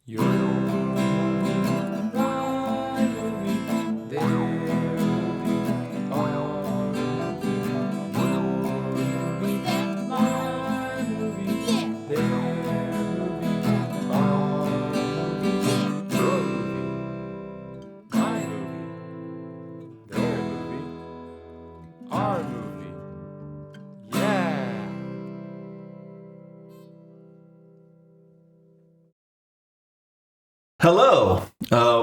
Your movie, my movie, their movie, our movie. Your movie, my movie, their movie, our movie. Your movie, my movie, their movie, our movie. Yeah! Hello,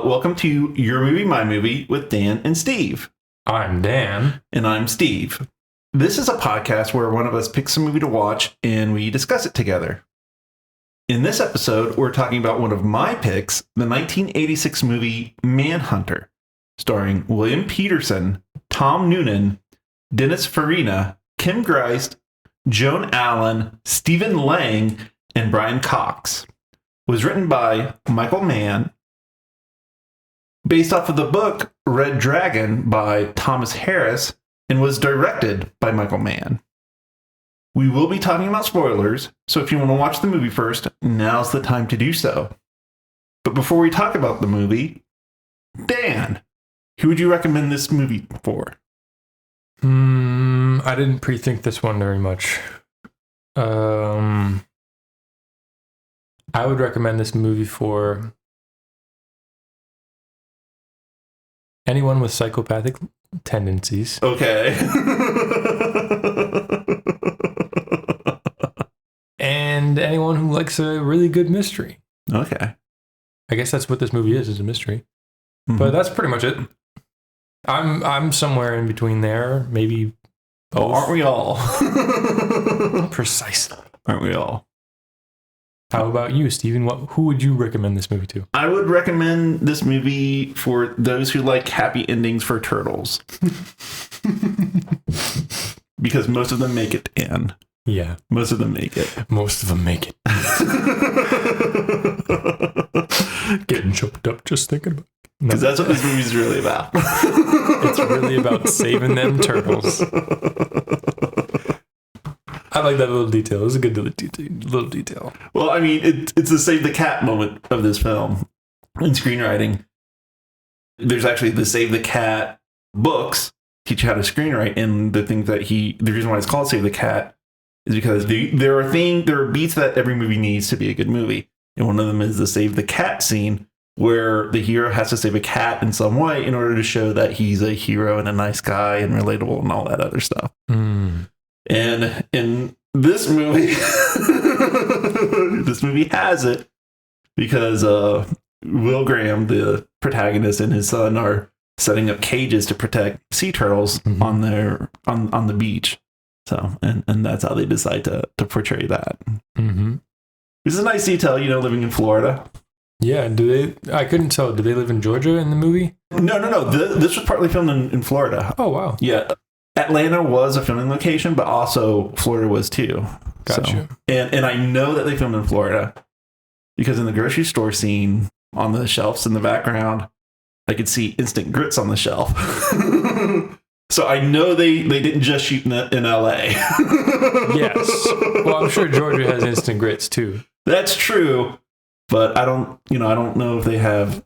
welcome to Your Movie, My Movie with Dan and Steve. I'm Dan. And I'm Steve. This is a podcast where one of us picks a movie to watch and we discuss it together. In this episode, we're talking about one of my picks, the 1986 movie Manhunter, starring William Petersen, Tom Noonan, Dennis Farina, Kim Greist, Joan Allen, Stephen Lang, and Brian Cox. Was written by Michael Mann, based off of the book Red Dragon by Thomas Harris, and was directed by Michael Mann. We will be talking about spoilers, so if you want to watch the movie first, now's the time to do so. But before we talk about the movie, Dan, who would you recommend this movie for? I didn't pre-think this one very much. I would recommend this movie for anyone with psychopathic tendencies. Okay. And anyone who likes a really good mystery. Okay. I guess that's what this movie is a mystery. Mm-hmm. But that's pretty much it. I'm somewhere in between there, maybe both. Oh, aren't we all? Precisely. Aren't we all? How about you, Steven? Who would you recommend this movie to? I would recommend this movie for those who like happy endings for turtles. Because most of them make it, Dan. Yeah. Most of them make it. Most of them make it. Getting choked up just thinking about it. Because that's what this movie's really about. It's really about saving them turtles. I like that little detail. It was a good little detail. Well, I mean, it's the save the cat moment of this film in screenwriting. There's actually the Save the Cat books teach you how to screenwrite, and the reason why it's called Save the Cat is because there are beats that every movie needs to be a good movie, and one of them is the Save the Cat scene, where the hero has to save a cat in some way in order to show that he's a hero and a nice guy and relatable and all that other stuff. And in this movie, this movie has it because Will Graham, the protagonist, and his son are setting up cages to protect sea turtles on the beach. So, and that's how they decide to portray that. Mm-hmm. This is a nice detail, living in Florida. Yeah, I couldn't tell. Do they live in Georgia in the movie? No. This was partly filmed in Florida. Oh, wow. Yeah. Atlanta was a filming location, but also Florida was too. Gotcha. So, and I know that they filmed in Florida because in the grocery store scene on the shelves in the background, I could see instant grits on the shelf. So I know they didn't just shoot in LA. Yes. Well, I'm sure Georgia has instant grits too. That's true. But I don't know if they have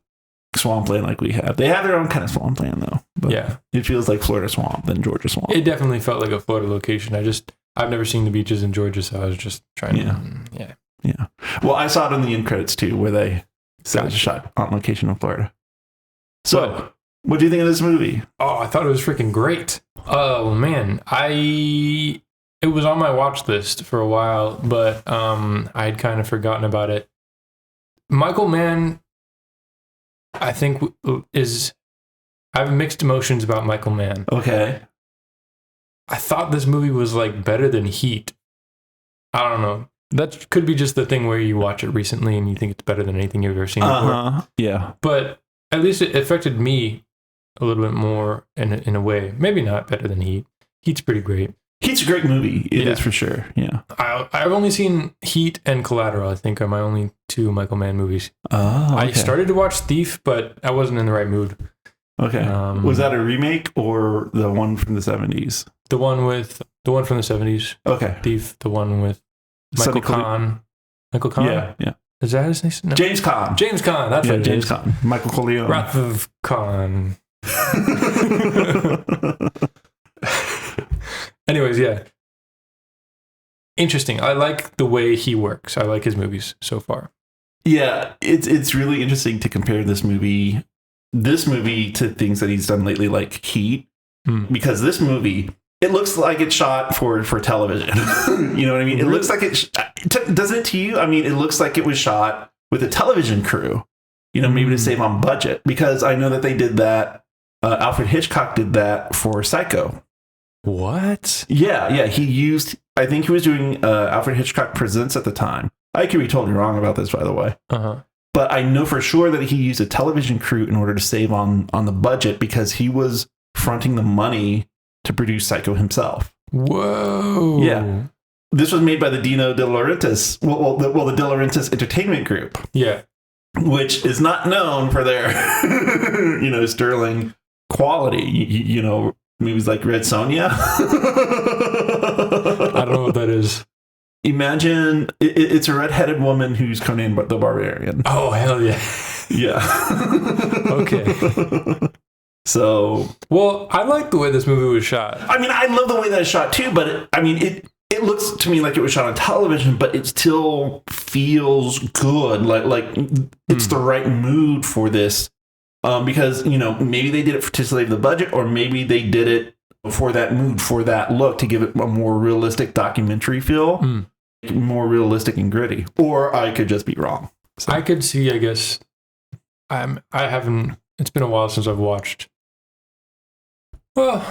swampland like we have. They have their own kind of swampland though. But yeah, it feels like Florida swamp than Georgia swamp. It definitely felt like a Florida location. I've never seen the beaches in Georgia, so I was just trying to. Yeah. Well, I saw it in the end credits too, where they said it's shot on location in Florida. So, what do you think of this movie? Oh, I thought it was freaking great. Oh man, it was on my watch list for a while, but I had kind of forgotten about it. Michael Mann, I think, I have mixed emotions about Michael Mann. Okay. I thought this movie was like better than Heat. I don't know. That could be just the thing where you watch it recently and you think it's better than anything you've ever seen before. Yeah. But at least it affected me a little bit more in a way. Maybe not better than Heat. Heat's pretty great. Heat's a great movie. It is for sure. Yeah. I've only seen Heat and Collateral, I think, are my only two Michael Mann movies. Oh, okay. I started to watch Thief, but I wasn't in the right mood. Okay. Was that a remake or the one from the 70s? The one from the 70s. Okay. Thief, the one with Michael Kahn. Michael Kahn? Yeah. Is that his name? No. James Caan. James Caan. That's what it James is. Caan. Michael Corleone. Wrath of Khan. Anyways, yeah. Interesting. I like the way he works. I like his movies so far. Yeah, it's really interesting to compare this movie to things that he's done lately, like Heat, because this movie, it looks like it's shot for television. You know what I mean? It looks like it doesn't it to you? I mean, it looks like it was shot with a television crew. You know, maybe to save on budget, because I know that they did that. Alfred Hitchcock did that for Psycho. What? Yeah. He used. I think he was doing Alfred Hitchcock Presents at the time. I could be totally wrong about this, by the way. But I know for sure that he used a television crew in order to save on the budget, because he was fronting the money to produce Psycho himself. Whoa. Yeah. This was made by the Dino De Laurentiis, the De Laurentiis Entertainment Group. Yeah. Which is not known for their, sterling quality. You know, movies like Red Sonja. I don't know what that is. Imagine it's a redheaded woman who's Conan the Barbarian. Oh, hell yeah. Yeah. Okay. So. Well, I like the way this movie was shot. I mean, I love the way that it's shot too, but it looks to me like it was shot on television, but it still feels good. Like it's the right mood for this. Because, maybe they did it to save the budget, or maybe they did it for that mood, for that look, to give it a more realistic documentary feel, more realistic and gritty. Or I could just be wrong. So. I could see, I guess, it's been a while since I've watched. Well,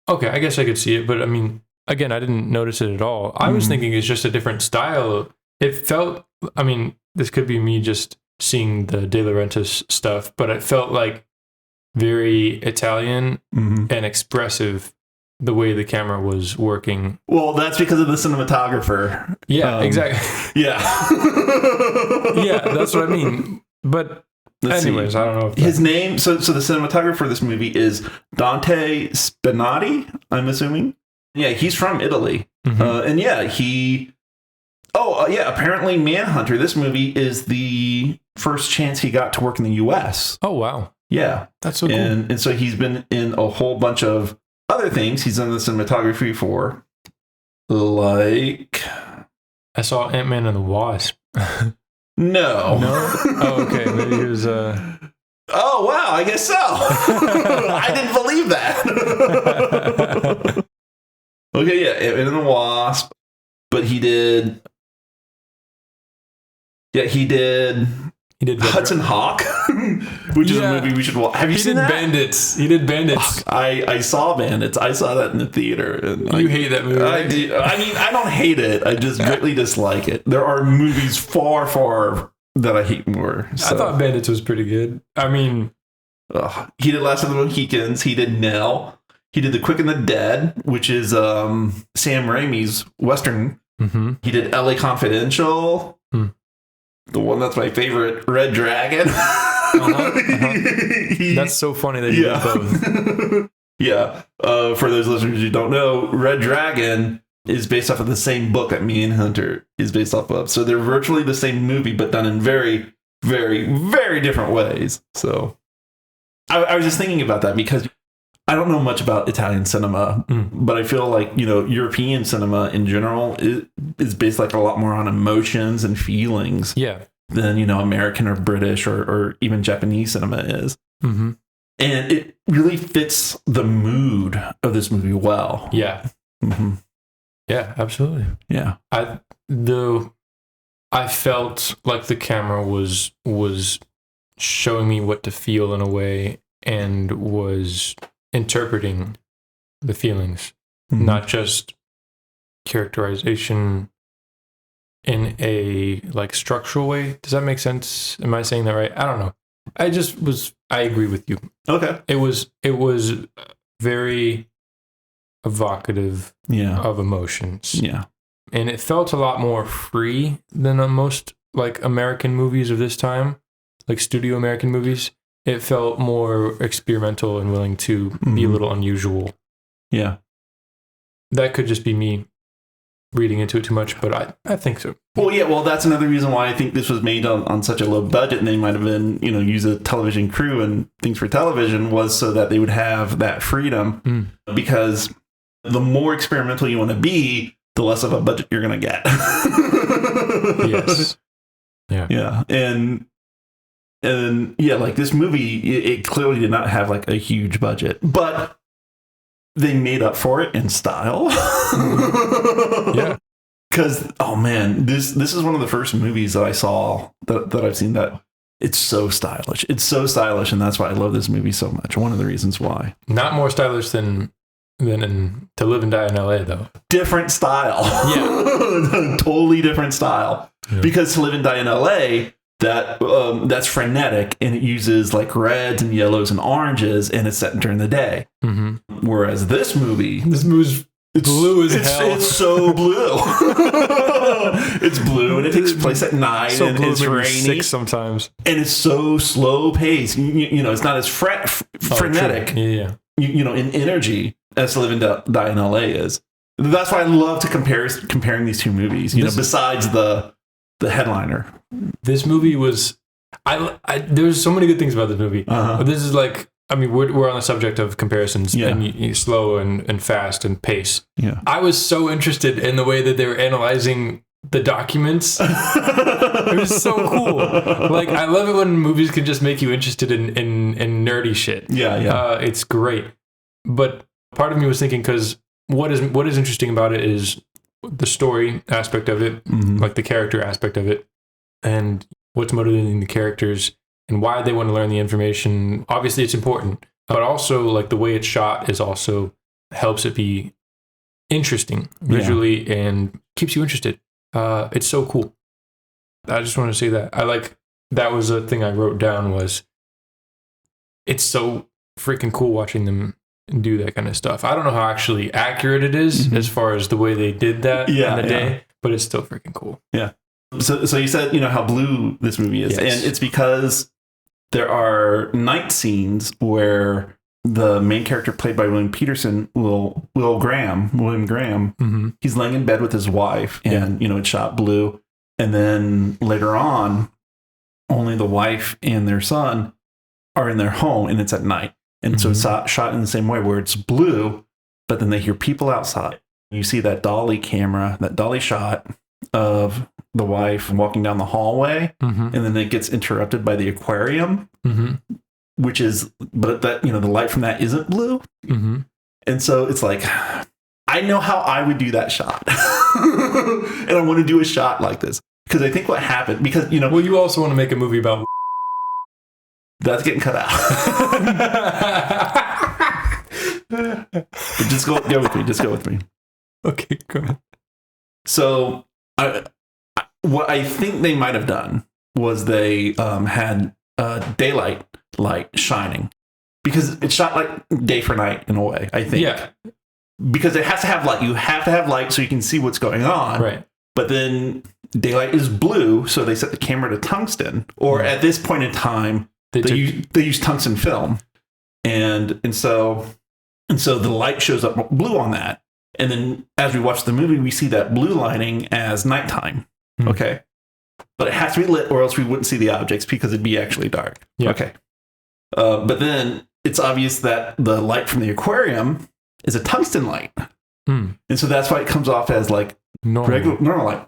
okay, I guess I could see it, but I mean, again, I didn't notice it at all. I was thinking it's just a different style. It felt, I mean, this could be me just seeing the De Laurentiis stuff, but it felt like very Italian and expressive, the way the camera was working. Well, that's because of the cinematographer. Yeah, exactly. Yeah. Yeah, that's what I mean. But anyways, I don't know if his name. So the cinematographer for this movie is Dante Spinati, I'm assuming. Yeah, he's from Italy. And yeah, apparently Manhunter, this movie is the first chance he got to work in the US. Oh, wow. Yeah. That's so cool. And so he's been in a whole bunch of other things. He's done the cinematography for, like... I saw Ant-Man and the Wasp. No. Oh, okay. Maybe he was... Oh, wow. I guess so. I didn't believe that. Okay, yeah. Ant-Man and the Wasp. But he did... Yeah, he did Hudson Hawk, which is a movie we should watch. Have you seen that? He did Bandits. I saw Bandits. I saw that in the theater. And you hate that movie. I do. I mean, I don't hate it. I just greatly dislike it. There are movies far, far that I hate more. So. I thought Bandits was pretty good. I mean... he did Last of the Mohicans. He did Nell. He did The Quick and the Dead, which is Sam Raimi's Western. Mm-hmm. He did LA Confidential. The one that's my favorite, Red Dragon. That's so funny that you did both. Yeah. For those listeners who don't know, Red Dragon is based off of the same book that Manhunter is based off of. So they're virtually the same movie, but done in very, very, very different ways. So I was just thinking about that because I don't know much about Italian cinema, but I feel like, European cinema in general is based like a lot more on emotions and feelings than, American or British or even Japanese cinema is. Mm-hmm. And it really fits the mood of this movie well. Yeah. Mm-hmm. Yeah, absolutely. Yeah. I felt like the camera was showing me what to feel in a way and was interpreting the feelings, not just characterization in a like structural way. Does that make sense? Am I saying that right? I don't know. I agree with you. Okay. It was very evocative of emotions. Yeah. And it felt a lot more free than most like American movies of this time, like studio American movies. It felt more experimental and willing to be a little unusual. Yeah. That could just be me reading into it too much, but I think so. Well, yeah, well, that's another reason why I think this was made on such a low budget, and they might have been, use a television crew and things for television, was so that they would have that freedom, because the more experimental you want to be, the less of a budget you're going to get. Yes. Yeah. Yeah. And yeah, like this movie, it clearly did not have like a huge budget, but they made up for it in style. Yeah. Because, oh man, this is one of the first movies that I saw that I've seen that it's so stylish. It's so stylish, and that's why I love this movie so much. One of the reasons why. Not more stylish than in To Live and Die in LA, though. Different style. Yeah. Totally different style. Yeah. Because To Live and Die in LA, that's frenetic, and it uses like reds and yellows and oranges, and it's set during the day. Mm-hmm. Whereas this movie's blue as hell. It's so blue. It's blue, and it takes place at night, so and it's rainy. 6 sometimes, and it's so slow paced. It's not as frenetic. Yeah. In energy as To Live and Die in LA is. That's why I love to comparing these two movies. Besides the headliner. This movie was, there's so many good things about this movie. But this is like, we're on the subject of comparisons, and slow and fast and pace. Yeah. I was so interested in the way that they were analyzing the documents. It was so cool. Like, I love it when movies can just make you interested in nerdy shit. Yeah. It's great. But part of me was thinking, because what is interesting about it is the story aspect of it, like the character aspect of it, and what's motivating the characters and why they want to learn the information. Obviously, it's important, but also like the way it's shot is also helps it be interesting visually and keeps you interested. It's so cool. I just want to say that. That was a thing I wrote down, was it's so freaking cool watching them do that kind of stuff. I don't know how actually accurate it is as far as the way they did that in the day, but it's still freaking cool. Yeah. So you said, how blue this movie is. Yes. And it's because there are night scenes where the main character, played by William Petersen, William Graham, he's laying in bed with his wife, and, it's shot blue. And then later on, only the wife and their son are in their home, and it's at night. And so it's shot in the same way, where it's blue, but then they hear people outside. You see that dolly shot of the wife walking down the hallway, and then it gets interrupted by the aquarium, which is, but that, the light from that isn't blue. And so it's like, I know how I would do that shot. And I want to do a shot like this. Because I think what happened, because, well, you also want to make a movie about... That's getting cut out. But just go with me. Okay, go ahead. So, what I think they might have done was they had daylight light shining, because it's shot like day for night in a way, I think. Yeah. Because it has to have light. You have to have light so you can see what's going on. Right. But then daylight is blue, so they set the camera to tungsten. Or at this point in time, they use tungsten film, and so the light shows up blue on that. And then as we watch the movie, we see that blue lighting as nighttime. Okay, but it has to be lit, or else we wouldn't see the objects, because it'd be actually dark. Yeah. Okay, but then it's obvious that the light from the aquarium is a tungsten light, and so that's why it comes off as like normal light.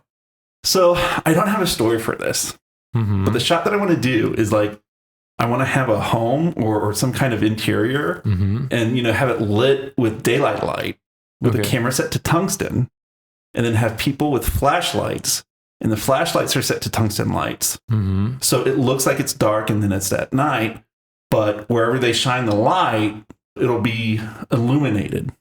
So I don't have a story for this, but the shot that I want to do is like, I want to have a home or some kind of interior, and have it lit with daylight light, with the camera set to tungsten, and then have people with flashlights, and the flashlights are set to tungsten lights. So it looks like it's dark and then it's at night, but wherever they shine the light, it'll be illuminated,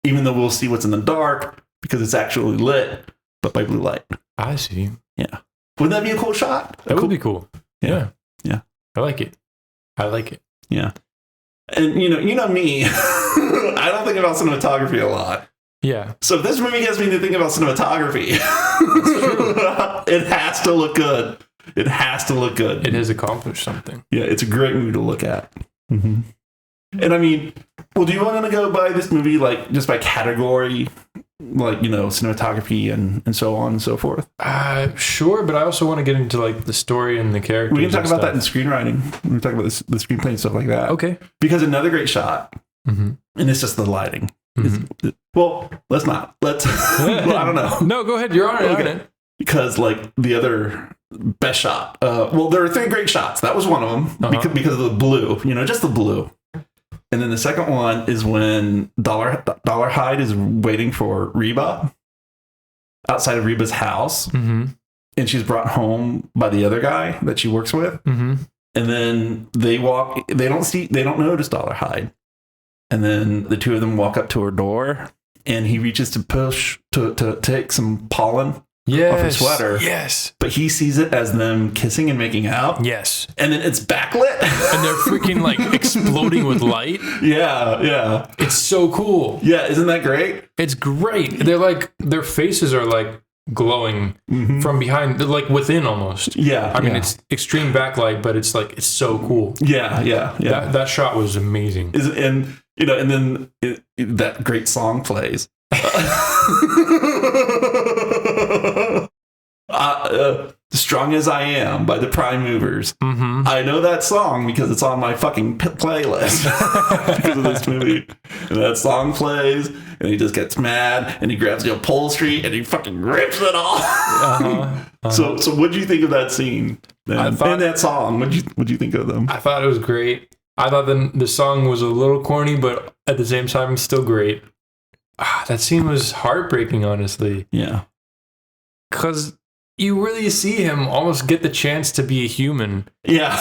even though we'll see what's in the dark because it's actually lit, but by blue light. I see. Yeah. Wouldn't that be a cool shot? That would be cool. Yeah. I like it. Yeah. And you know me, I don't think about cinematography a lot. Yeah. So if this movie gets me to think about cinematography, it has to look good. It has to look good. It has accomplished something. Yeah, it's a great movie to look at. And do you want to go by this movie like just by category? like, cinematography and so on and so forth? Sure, but I also want to get into like the story and the characters. We can talk and about that in stuff. screenwriting. We can talk about the screenplay and stuff like that. Okay. Because another great shot, and it's just the lighting. Well, let's not. Let's. Well, I don't know. No, go ahead. You're on it. Okay. Because like the other best shot. Well, there are 3 great shots. That was one of them because of the blue. Just the blue. And then the second one is when Dollarhide is waiting for Reba outside of Reba's house, and she's brought home by the other guy that she works with. And then they walk. They don't notice Dollarhide. And then the 2 of them walk up to her door, and he reaches to push to take some pollen off her sweater. Yes. But he sees it as them kissing and making out. Yes. And then it's backlit. And they're freaking like exploding with light. Yeah. It's so cool. Yeah, isn't that great? It's great. They're like, their faces are like glowing from behind, they're like within almost. Yeah. I mean, it's extreme backlight, but it's like, it's so cool. Yeah. That shot was amazing. And then that great song plays. Strong as I Am by the Prime Movers. I know that song because it's on my fucking playlist because of this movie. And that song plays, and he just gets mad, and he grabs the upholstery, and he fucking rips it off. So what'd you think of that scene? And that song, what'd you think of them? I thought it was great. I thought the song was a little corny, but at the same time, still great. That scene was heartbreaking, honestly. Yeah. Because you really see him almost get the chance to be a human. Yeah.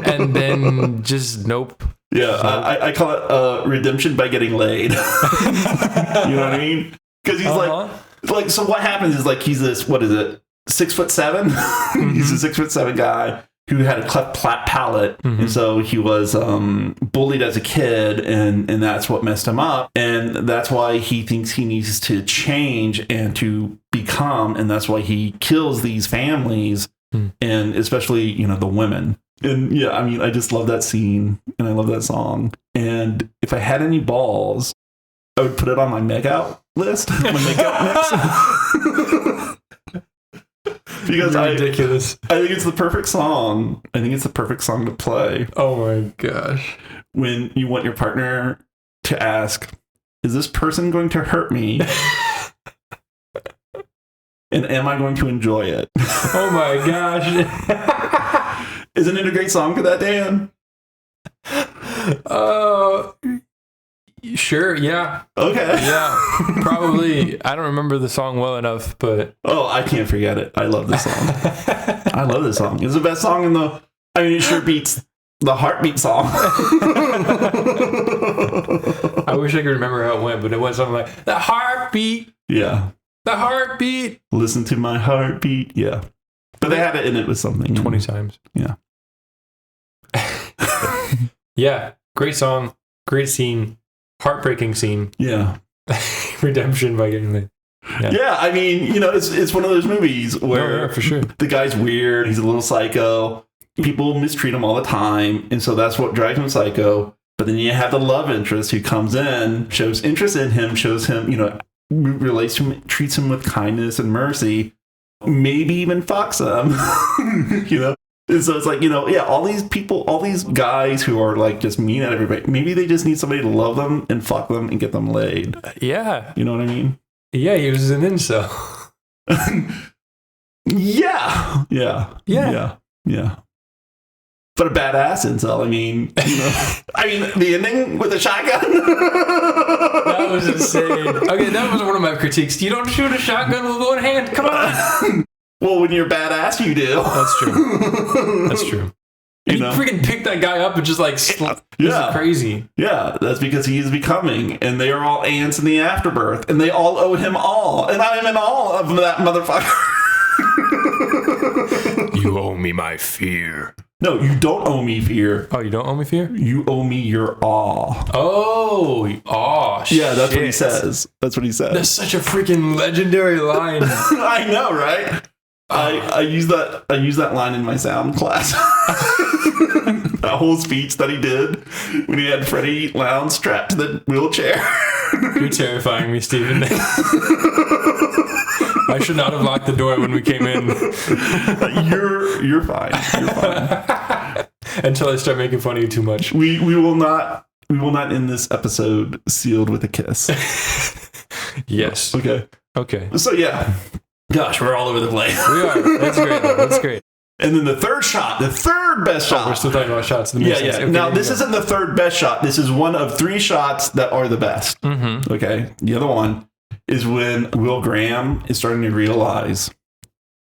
And then just nope. Yeah, I call it redemption by getting laid. You know what I mean? Because he's like, so what happens is like, he's this, what is it, 6'7"? He's a 6'7" guy who had a cleft palate, and so he was bullied as a kid, and that's what messed him up, and that's why he thinks he needs to change and to become, and that's why he kills these families, and especially the women. And yeah, I mean, I just love that scene, and I love that song. And if I had any balls, I would put it on my make out list, my make out mix. Because ridiculous. I think it's the perfect song. I think it's the perfect song to play. Oh my gosh. When you want your partner to ask, is this person going to hurt me? And am I going to enjoy it? Oh my gosh. Isn't it a great song for that, Dan? Sure, yeah. Okay. Yeah, probably. I don't remember the song well enough, but... Oh, I can't forget it. I love this song. I love this song. It's the best song in the... I mean, it sure beats the Heartbeat song. I wish I could remember how it went, but it went something like, the heartbeat. Yeah. The heartbeat. Listen to my heartbeat. Yeah. But they had it in it with something. 20 times. Yeah. Yeah. Great song. Great scene. Heartbreaking scene. Yeah. Redemption by getting laid. Yeah, I mean, it's one of those movies where for sure. The guy's weird. He's a little psycho. People mistreat him all the time. And so that's what drives him psycho. But then you have the love interest who comes in, shows interest in him, shows him, relates to him, treats him with kindness and mercy, maybe even fucks him, And so it's like, all these people, all these guys who are like just mean at everybody, maybe they just need somebody to love them and fuck them and get them laid. Yeah. You know what I mean? Yeah, he was an incel. Yeah. But a badass incel. I mean, the ending with a shotgun. That was insane. Okay, that was one of my critiques. You don't shoot a shotgun with one hand. Come on. Well, when you're badass, you do. That's true. That's true. And he freaking picked that guy up and just like, this is crazy. Yeah, that's because he is becoming, and they are all ants in the afterbirth, and they all owe him all, and I am in all of that motherfucker. You owe me my fear. No, you don't owe me fear. Oh, you don't owe me fear? You owe me your awe. Oh, shit. Yeah, that's what he says. That's what he says. That's such a freaking legendary line. I know, right? I use that line in my sound class. That whole speech that he did when he had Freddie Lounge strapped to the wheelchair. You're terrifying me, Steven. I should not have locked the door when we came in. You're fine. You're fine. Until I start making fun of you too much. We will not end this episode sealed with a kiss. Yes. Okay. So yeah. Gosh, we're all over the place. We are. That's great. That's great. And then the third shot, the third best shot. We're still talking about shots. Yeah. Okay, now, this isn't the third best shot. This is one of 3 shots that are the best. Mm-hmm. Okay. The other one is when Will Graham is starting to realize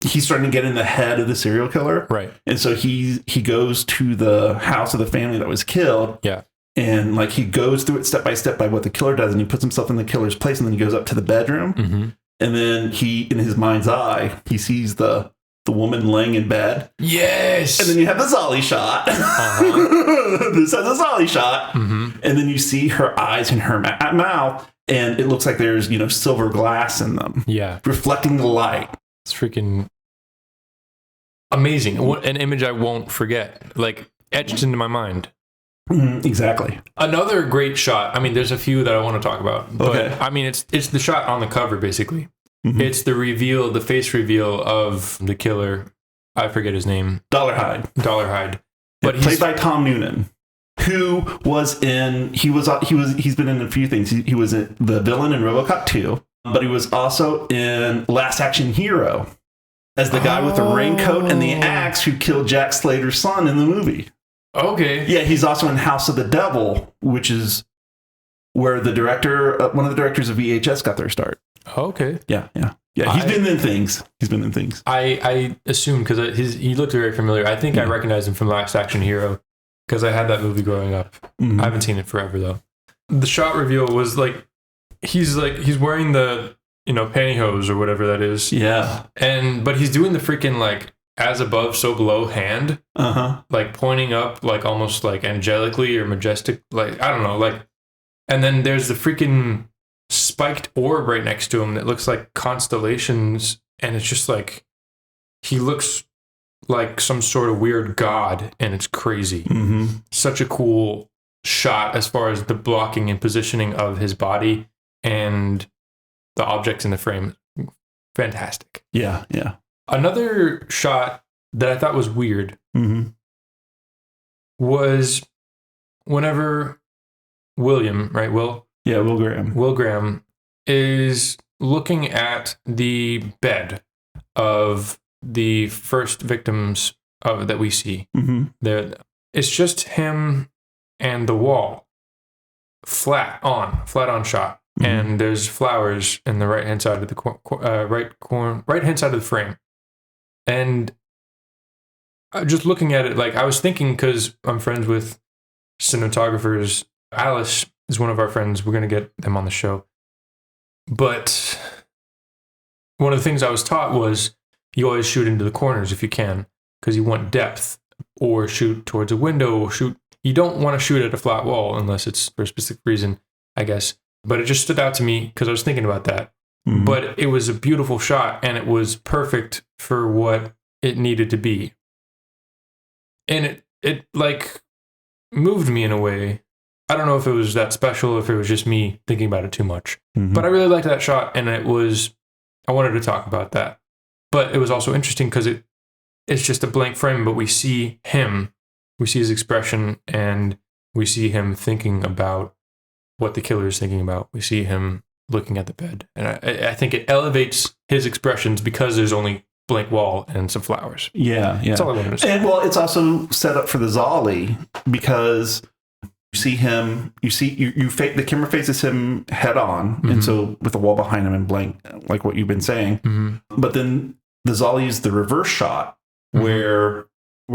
he's starting to get in the head of the serial killer. Right. And so he goes to the house of the family that was killed. Yeah. And like he goes through it step by step by what the killer does, and he puts himself in the killer's place, and then he goes up to the bedroom. Mm-hmm. And then he, in his mind's eye, he sees the woman laying in bed. Yes. And then you have the Zolly shot. Uh-huh. This has a Zolly shot. Mm-hmm. And then you see her eyes and her mouth, and it looks like there's, silver glass in them. Yeah. Reflecting the light. It's freaking amazing. An image I won't forget. Like, etched into my mind. Exactly. Another great shot. I mean, there's a few that I want to talk about. But, okay. I mean, it's the shot on the cover, basically. Mm-hmm. It's the face reveal of the killer. I forget his name. Dollarhide. But played by Tom Noonan, who was he's been in a few things. He was the villain in RoboCop 2, but he was also in Last Action Hero as the guy with the raincoat and the axe who killed Jack Slater's son in the movie. Okay. Yeah, he's also in House of the Devil, which is where the director, one of the directors of VHS, got their start. Okay. Yeah. He's been in things. I assume because he looked very familiar. I think I recognized him from Last Action Hero because I had that movie growing up. Mm-hmm. I haven't seen it forever though. The shot reveal was he's wearing the pantyhose or whatever that is. Yeah. But he's doing the freaking as above, so below hand. Uh-huh. Pointing up, almost angelically or majestic. I don't know. And then there's the freaking spiked orb right next to him that looks like constellations. And it's just he looks like some sort of weird god. And it's crazy. Mm-hmm. Such a cool shot as far as the blocking and positioning of his body and the objects in the frame. Fantastic. Yeah. Another shot that I thought was weird was whenever William, right? Will Graham. Will Graham is looking at the bed of the first victims that we see. Mm-hmm. It's just him and the wall, flat on shot. Mm-hmm. And there's flowers in the right hand side of the right hand side of the frame. And just looking at it, I was thinking, because I'm friends with cinematographers. Alice is one of our friends. We're going to get them on the show. But one of the things I was taught was you always shoot into the corners if you can, because you want depth, or shoot towards a window, or you don't want to shoot at a flat wall unless it's for a specific reason, I guess. But it just stood out to me because I was thinking about that. Mm-hmm. But it was a beautiful shot, and it was perfect for what it needed to be. And it moved me in a way. I don't know if it was that special, if it was just me thinking about it too much. Mm-hmm. But I really liked that shot, and I wanted to talk about that. But it was also interesting because it's just a blank frame, but we see him, we see his expression, and we see him thinking about what the killer is thinking about. We see him looking at the bed. And I think it elevates his expressions because there's only blank wall and some flowers. Yeah. That's all I wanted to say. And it's also set up for the Zolly, because you see him, the camera faces him head on. Mm-hmm. And so with the wall behind him and blank, like what you've been saying. Mm-hmm. But then the Zolly is the reverse shot, mm-hmm. where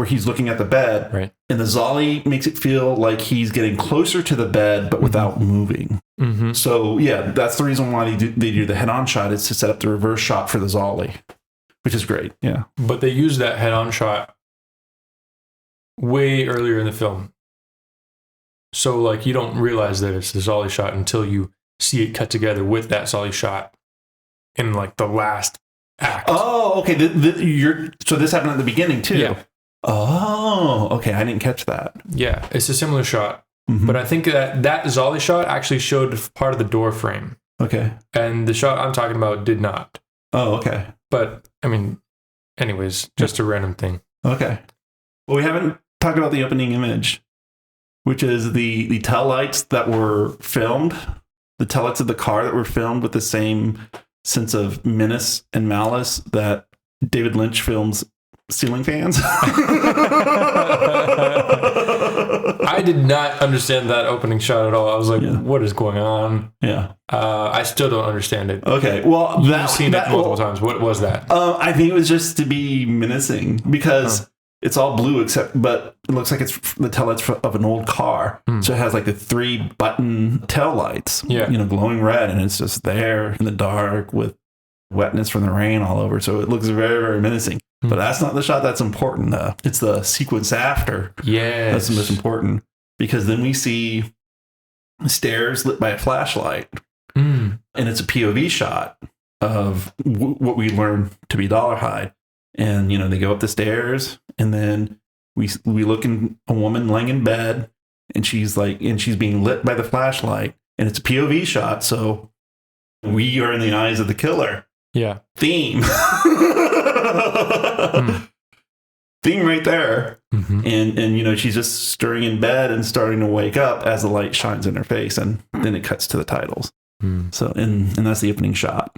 he's looking at the bed, right? And the Zolly makes it feel like he's getting closer to the bed, but without moving. Mm-hmm. So yeah, that's the reason why they do the head-on shot, is to set up the reverse shot for the Zolly, which is great. Yeah, but they use that head-on shot way earlier in the film, so you don't realize that it's the Zolly shot until you see it cut together with that Zolly shot in the last act. Oh, okay. So this happened at the beginning too. Yeah. Oh, okay. I didn't catch that. Yeah, it's a similar shot, But I think that Zolly shot actually showed part of the door frame. Okay. And the shot I'm talking about did not. Oh, okay. But, I mean, anyways, just a random thing. Okay. Well, we haven't talked about the opening image, which is the tail lights that were filmed, the tail lights of the car that were filmed with the same sense of menace and malice that David Lynch films ceiling fans. I did not understand that opening shot at all. I was like, what is going on? Yeah. I still don't understand it. Okay. Well, You've seen it multiple times. What was that? I think it was just to be menacing because it's all blue but it looks like it's the taillights of an old car. So it has like the 3-button tail lights, glowing red, and it's just there in the dark with wetness from the rain all over. So it looks very, very menacing. But that's not the shot that's important. It's the sequence after. Yeah, that's the most important, because then we see stairs lit by a flashlight, and it's a POV shot of what we learn to be Dollarhide. And they go up the stairs, and then we look in a woman laying in bed, and she's being lit by the flashlight, and it's a POV shot, so we are in the eyes of the killer. Yeah. Theme. Theme right there. And she's just stirring in bed and starting to wake up as the light shines in her face, and then it cuts to the titles. So and that's the opening shot.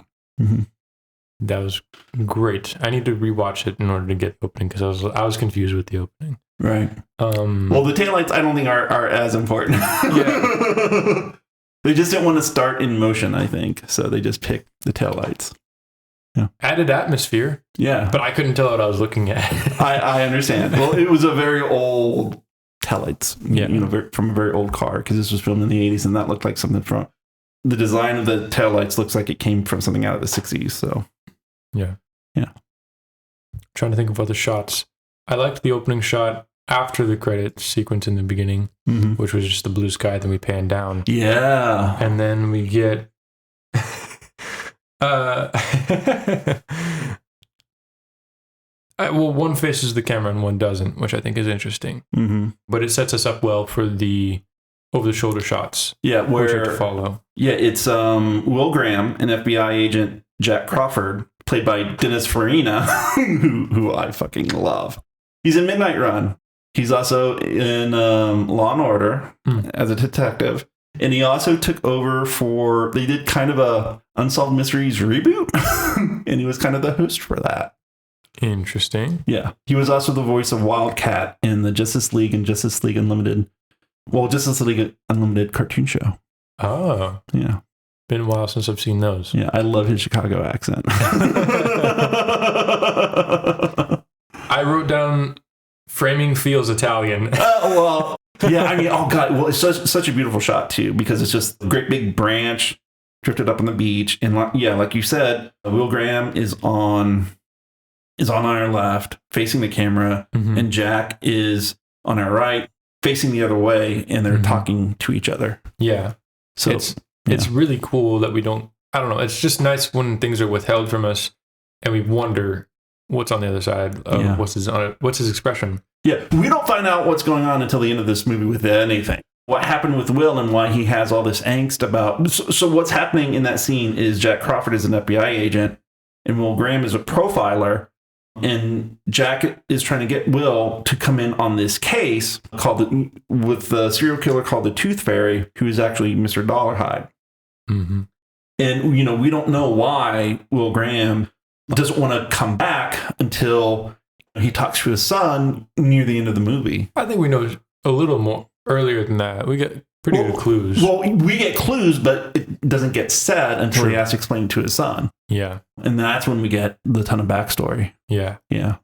That was great. I need to rewatch it in order to get the opening, because I was confused with the opening. Right. Well, the taillights I don't think are as important. Yeah. They just didn't want to start in motion, I think. So they just picked the taillights. Yeah. Added atmosphere. Yeah. But I couldn't tell what I was looking at. I understand. Well, it was a very old taillights, from a very old car, because this was filmed in the 80s, and that looked like something from the design of the taillights looks like it came from something out of the 60s. So, yeah. Trying to think of other shots. I liked the opening shot after the credit sequence in the beginning, which was just the blue sky. Then we pan down. Yeah. And then we get... well, one faces the camera and one doesn't, which I think is interesting. But it sets us up well for the over-the-shoulder shots. Yeah, which are to follow. Yeah, it's Will Graham, an FBI agent, Jack Crawford, played by Dennis Farina, who I fucking love. He's in Midnight Run. He's also in Law and Order as a detective. And he also took over they did kind of a Unsolved Mysteries reboot. And he was kind of the host for that. Interesting. Yeah. He was also the voice of Wildcat in the Justice League and Justice League Unlimited. Well, Justice League Unlimited cartoon show. Oh. Yeah. Been a while since I've seen those. Yeah, I love his Chicago accent. I wrote down framing feels Italian. Well, yeah, I mean, oh God. Well, it's such a beautiful shot too, because it's just a great big branch drifted up on the beach. And like you said, Will Graham is on our left, facing the camera, and Jack is on our right, facing the other way, and they're talking to each other. Yeah. So it's really cool that we don't, I don't know, it's just nice when things are withheld from us and we wonder what's on the other side of what's his expression. Yeah, we don't find out what's going on until the end of this movie with anything. What happened with Will and why he has all this angst about. So what's happening in that scene is Jack Crawford is an FBI agent and Will Graham is a profiler. And Jack is trying to get Will to come in on this case with the serial killer called the Tooth Fairy, who is actually Mr. Dollarhide. And, we don't know why Will Graham doesn't want to come back until he talks to his son near the end of the movie. I think we know a little more earlier than that. We get pretty good clues. Well, we get clues, but it doesn't get said until he has to explain it to his son. Yeah. And that's when we get the ton of backstory. Yeah. Yeah.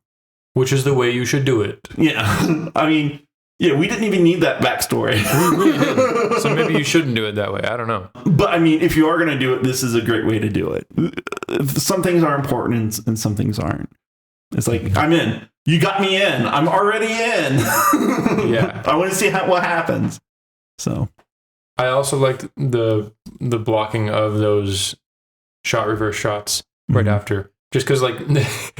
Which is the way you should do it. Yeah. I mean, we didn't even need that backstory. We really didn't. So maybe you shouldn't do it that way. I don't know. But I mean, if you are going to do it, this is a great way to do it. Some things are important and some things aren't. It's like, I'm in. You got me in. I'm already in. Yeah. I want to see what happens. So I also liked the blocking of those shot reverse shots right after. Just because, like,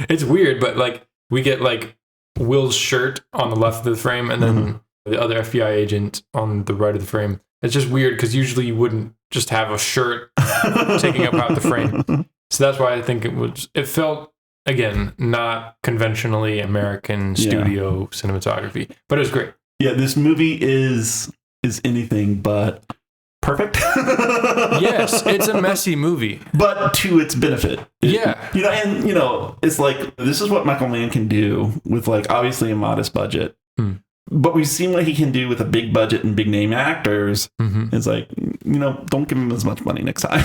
it's weird, but, like, we get, like, Will's shirt on the left of the frame, and then the other FBI agent on the right of the frame. It's just weird because usually you wouldn't just have a shirt taking up half the frame. So that's why I think it felt, again, not conventionally American studio cinematography, but it was great. Yeah, this movie is anything but perfect. Yes, it's a messy movie, but to its benefit. It's like, this is what Michael Mann can do with, like, obviously a modest budget. But we've seen what he can do with a big budget and big name actors. It's like, don't give him as much money next time.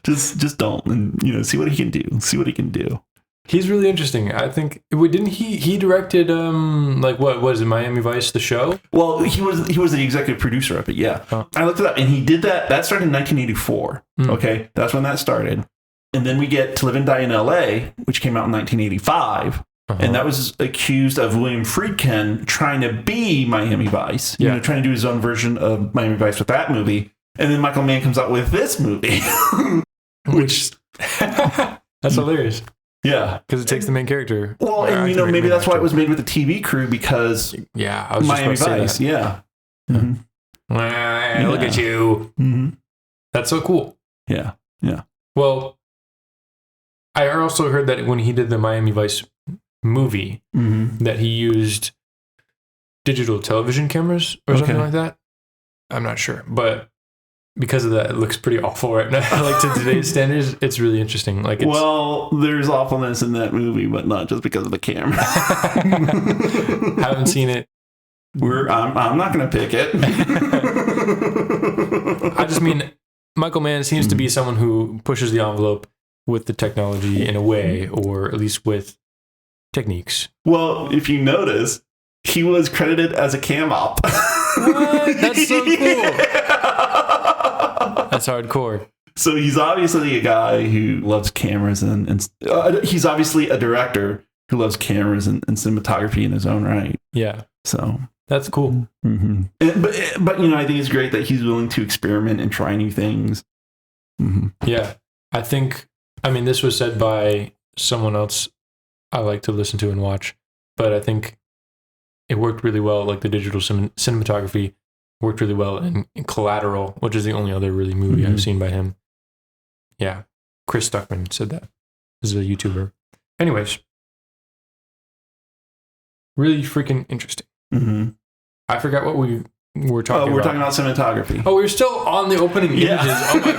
just don't, and see what he can do. He's really interesting. I think. Didn't he directed what was it, Miami Vice, the show? Well, he was the executive producer of it. Yeah, I looked it up, and he did that. That started in 1984. Okay, that's when that started. And then we get To Live and Die in L.A., which came out in 1985. And that was accused of William Friedkin trying to be Miami Vice. Trying to do his own version of Miami Vice with that movie. And then Michael Mann comes out with this movie. Which... That's hilarious. Yeah. Because it takes the main character. Well, and maybe that's why it was made with the TV crew, because... Yeah, I was Miami just about to Vice, say that. Look at you. That's so cool. Yeah. Well, I also heard that when he did the Miami Vice movie, that he used digital television cameras or something like that. I'm not sure, but because of that, it looks pretty awful right now. Like, to today's standards, it's really interesting. Like, there's awfulness in that movie, but not just because of the camera. Haven't seen it. I'm not going to pick it. I just mean, Michael Mann seems to be someone who pushes the envelope with the technology in a way, or at least with techniques. Well, if you notice, he was credited as a cam op. What? That's so cool. That's hardcore. So he's obviously a guy who loves cameras, and he's obviously a director who loves cameras and cinematography in his own right. Yeah. So that's cool. But I think it's great that he's willing to experiment and try new things. Yeah. I think, this was said by someone else I like to listen to and watch, but I think it worked really well. Like, the digital cinematography worked really well in Collateral, which is the only other really movie I've seen by him. Yeah. Chris Stuckman said that. This is a YouTuber. Anyways. Really freaking interesting. I forgot what we were talking about. We're talking about cinematography. Oh, we're still on the opening images. Oh my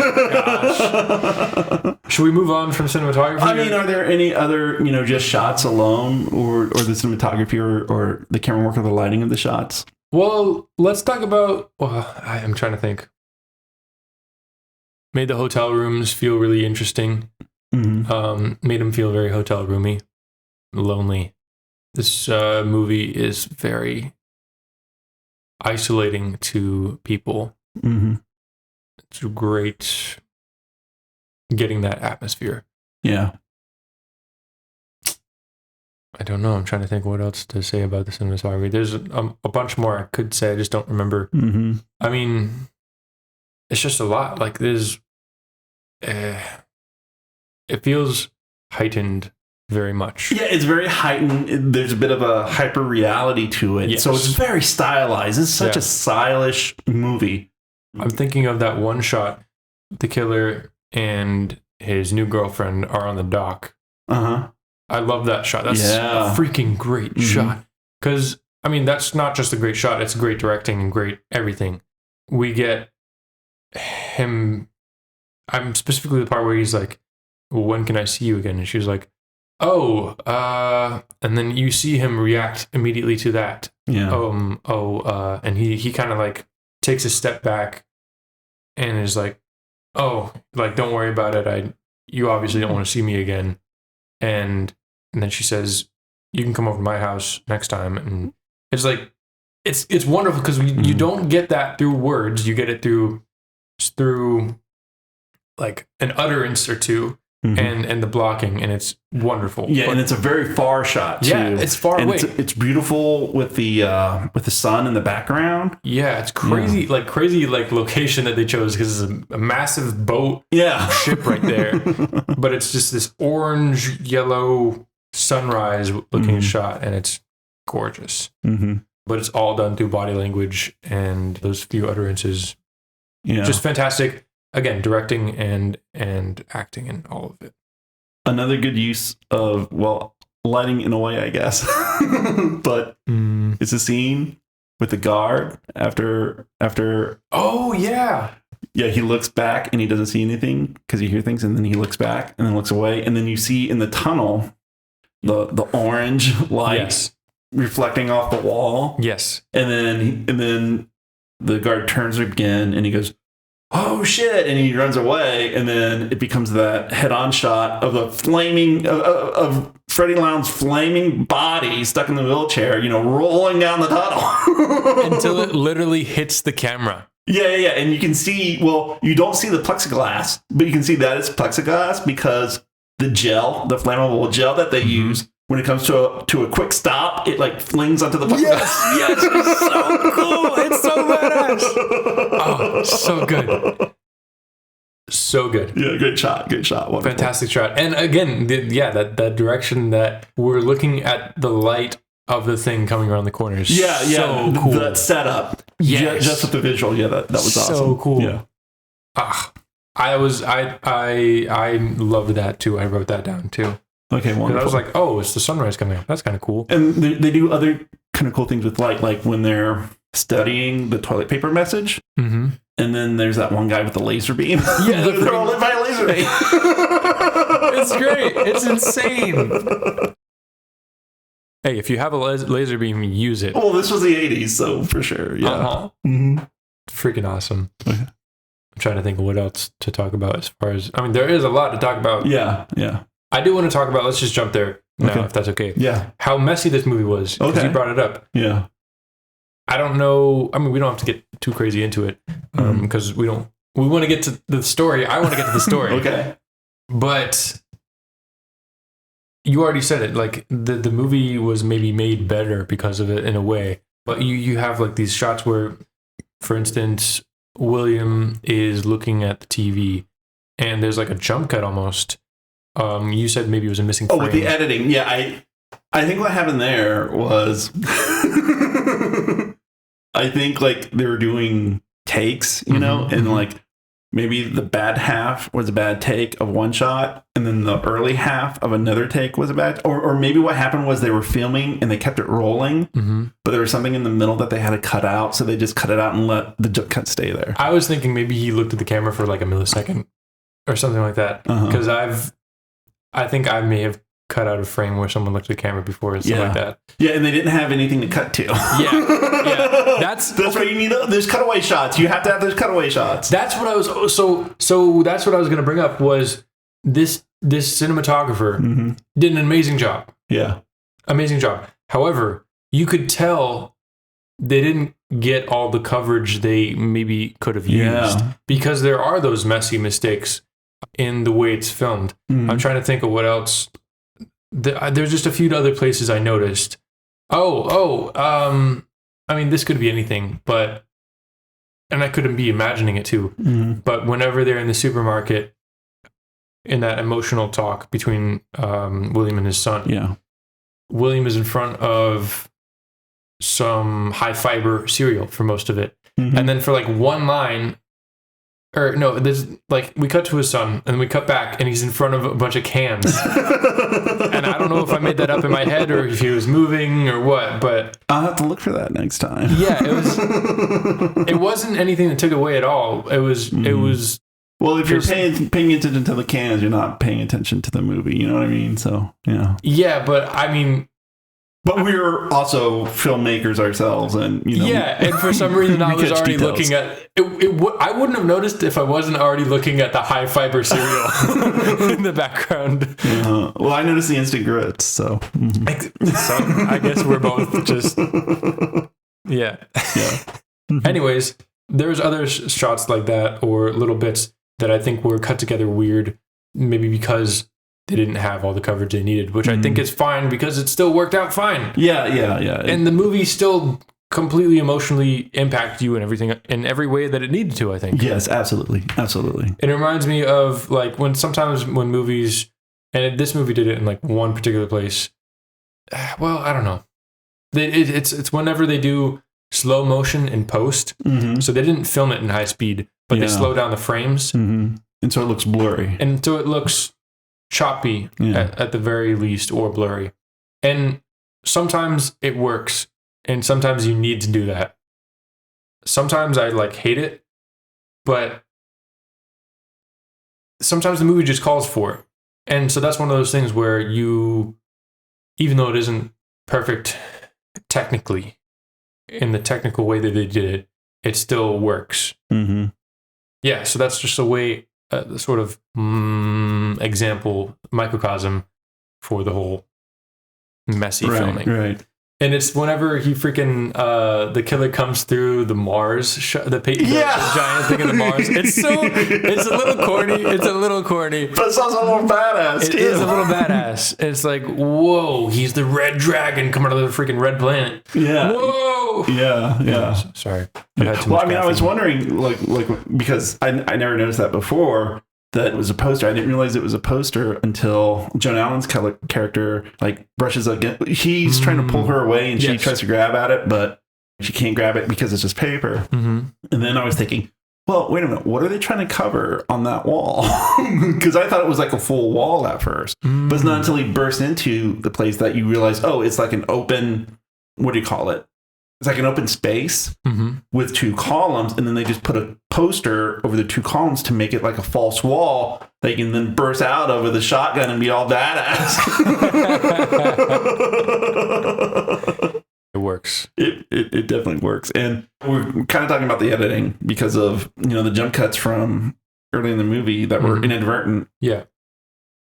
gosh. Should we move on from cinematography? Are there any other, just shots alone, or the cinematography, or the camera work, or the lighting of the shots? Well, let's talk about, I'm trying to think. Made the hotel rooms feel really interesting. Made them feel very hotel roomy, lonely. This movie is very isolating to people. It's great getting that atmosphere. Yeah. I don't know. I'm trying to think what else to say about the cinematography. There's a bunch more I could say. I just don't remember. It's just a lot. Like, there's... it feels heightened very much. Yeah, it's very heightened. There's a bit of a hyper reality to it. Yes. So it's very stylized. It's such a stylish movie. I'm thinking of that one shot. The killer and his new girlfriend are on the dock. I love that shot. That's a freaking great shot. Because, that's not just a great shot. It's great directing and great everything. We get him... I'm specifically the part where he's like, well, when can I see you again? And she was like, and then you see him react immediately to that. And he kind of like takes a step back and is like, don't worry about it. You obviously don't want to see me again. And then she says, you can come over to my house next time. And it's like, it's wonderful because you don't get that through words. You get it through like an utterance or two. And the blocking, and it's wonderful. Yeah, and it's a very far shot too. Yeah, it's far away. It's beautiful with the sun in the background. Yeah, it's crazy, crazy location that they chose, because it's a massive boat, ship right there. But it's just this orange, yellow, sunrise looking shot, and it's gorgeous. But it's all done through body language and those few utterances. Yeah. Just fantastic. Again, directing and acting and all of it. Another good use of, well, lighting in a way, I guess. But it's a scene with the guard after. Oh, yeah. Yeah, he looks back and he doesn't see anything because you hear things, and then he looks back and then looks away, and then you see in the tunnel the orange light reflecting off the wall. Yes. And then the guard turns again and he goes, "Oh shit!" and he runs away, and then it becomes that head-on shot of the flaming of Freddie Lounge's flaming body stuck in the wheelchair, rolling down the tunnel until it literally hits the camera. Yeah, and you can see. Well, you don't see the plexiglass, but you can see that it's plexiglass because the flammable gel that they use. When it comes to a quick stop, it like flings onto the plexiglass. Yes, it's so cool. It's so badass. Oh, so good. So good. Yeah, great shot. Wonderful. Fantastic shot. And again, that direction that we're looking at the light of the thing coming around the corners. Yeah. So cool. That setup. Yes. Just with the visual. Yeah, that was awesome. So cool. Yeah. I loved that too. I wrote that down too. Okay, wonderful. I was like, oh, it's the sunrise coming up. That's kind of cool. And they do other kind of cool things with light, like when they're studying the toilet paper message. And then there's that one guy with the laser beam. Yeah, they're all lit by a laser beam. It's great. It's insane. Hey, if you have a laser beam, use it. Well, this was the 80s, so for sure. Yeah. Freaking awesome. Okay. I'm trying to think of what else to talk about as far as, there is a lot to talk about. Yeah. I do want to talk about, let's just jump there now, if that's okay. Yeah. How messy this movie was, because you brought it up. Yeah. I don't know. We don't have to get too crazy into it because we want to get to the story. I want to get to the story. Okay. But you already said it. Like the movie was maybe made better because of it in a way. But you have like these shots where, for instance, William is looking at the TV and there's like a jump cut almost. You said maybe it was a missing frame. Oh, with the editing. Yeah, I think what happened there was I think like they were doing takes, and like maybe the bad half was a bad take of one shot, and then the early half of another take was a bad, or maybe what happened was they were filming and they kept it rolling, but there was something in the middle that they had to cut out, so they just cut it out and let the jump cut stay there. I was thinking maybe he looked at the camera for like a millisecond or something like that, because I think I may have cut out a frame where someone looked at the camera before and stuff like that. Yeah, and they didn't have anything to cut to. Yeah. That's why you need there's cutaway shots. You have to have those cutaway shots. That's what I was so that's what I was going to bring up was this cinematographer did an amazing job. Yeah. Amazing job. However, you could tell they didn't get all the coverage they maybe could have used because there are those messy mistakes in the way it's filmed. I'm trying to think of what else. There's just a few other places I noticed. This could be anything, and I couldn't be imagining it too. But whenever they're in the supermarket, in that emotional talk between William and his son, William is in front of some high fiber cereal for most of it, and then for like one line. Or no, there's like we cut to his son and then we cut back and he's in front of a bunch of cans. And I don't know if I made that up in my head or if he was moving or what, but I'll have to look for that next time. Yeah, it wasn't anything that took away at all. It was well, if you're paying attention to the cans, you're not paying attention to the movie, you know what I mean? So, yeah. Yeah, but but we're also filmmakers ourselves, and and for some reason I was already looking at it. I wouldn't have noticed if I wasn't already looking at the high fiber cereal in the background. Well, I noticed the instant grits, so I guess we're both just Anyways, there's other shots like that or little bits that I think were cut together weird, maybe because they didn't have all the coverage they needed, which I think is fine because it still worked out fine. Yeah. And the movie still completely emotionally impacted you and everything in every way that it needed to, I think. Yes, absolutely. It reminds me of like when movies, and this movie did it in like one particular place, well, I don't know. It's whenever they do slow motion in post. Mm-hmm. So they didn't film it in high speed, but they slow down the frames. Mm-hmm. And so it looks blurry. And so it looks choppy at the very least, or blurry. And sometimes it works, and sometimes you need to do that. Sometimes I like hate it, but sometimes the movie just calls for it. And so that's one of those things where you, even though it isn't perfect technically, in the technical way that they did it, it still works. Mm-hmm. Yeah, so that's just a way, sort of example, microcosm for the whole messy filming. Right. And it's whenever he freaking the killer comes through the Mars, the giant thing of the Mars. It's a little corny. It's a little corny, but it's also a little badass. It is a little badass. It's like, whoa, he's the red dragon coming out of the freaking red planet. Yeah. Whoa. Yeah. Sorry. Well, I mean, I was wondering, like because I never noticed that before. That it was a poster. I didn't realize it was a poster until Joan Allen's character like brushes against. He's trying to pull her away, and she tries to grab at it, but she can't grab it because it's just paper. Mm-hmm. And then I was thinking, well, wait a minute, what are they trying to cover on that wall? Because I thought it was like a full wall at first, but it's not until he bursts into the place that you realize, oh, it's like an open. What do you call it? It's like an open space with two columns, and then they just put a poster over the two columns to make it like a false wall that you can then burst out of with a shotgun and be all badass. It works. It definitely works. And we're kind of talking about the editing because of, the jump cuts from early in the movie that were inadvertent. Yeah.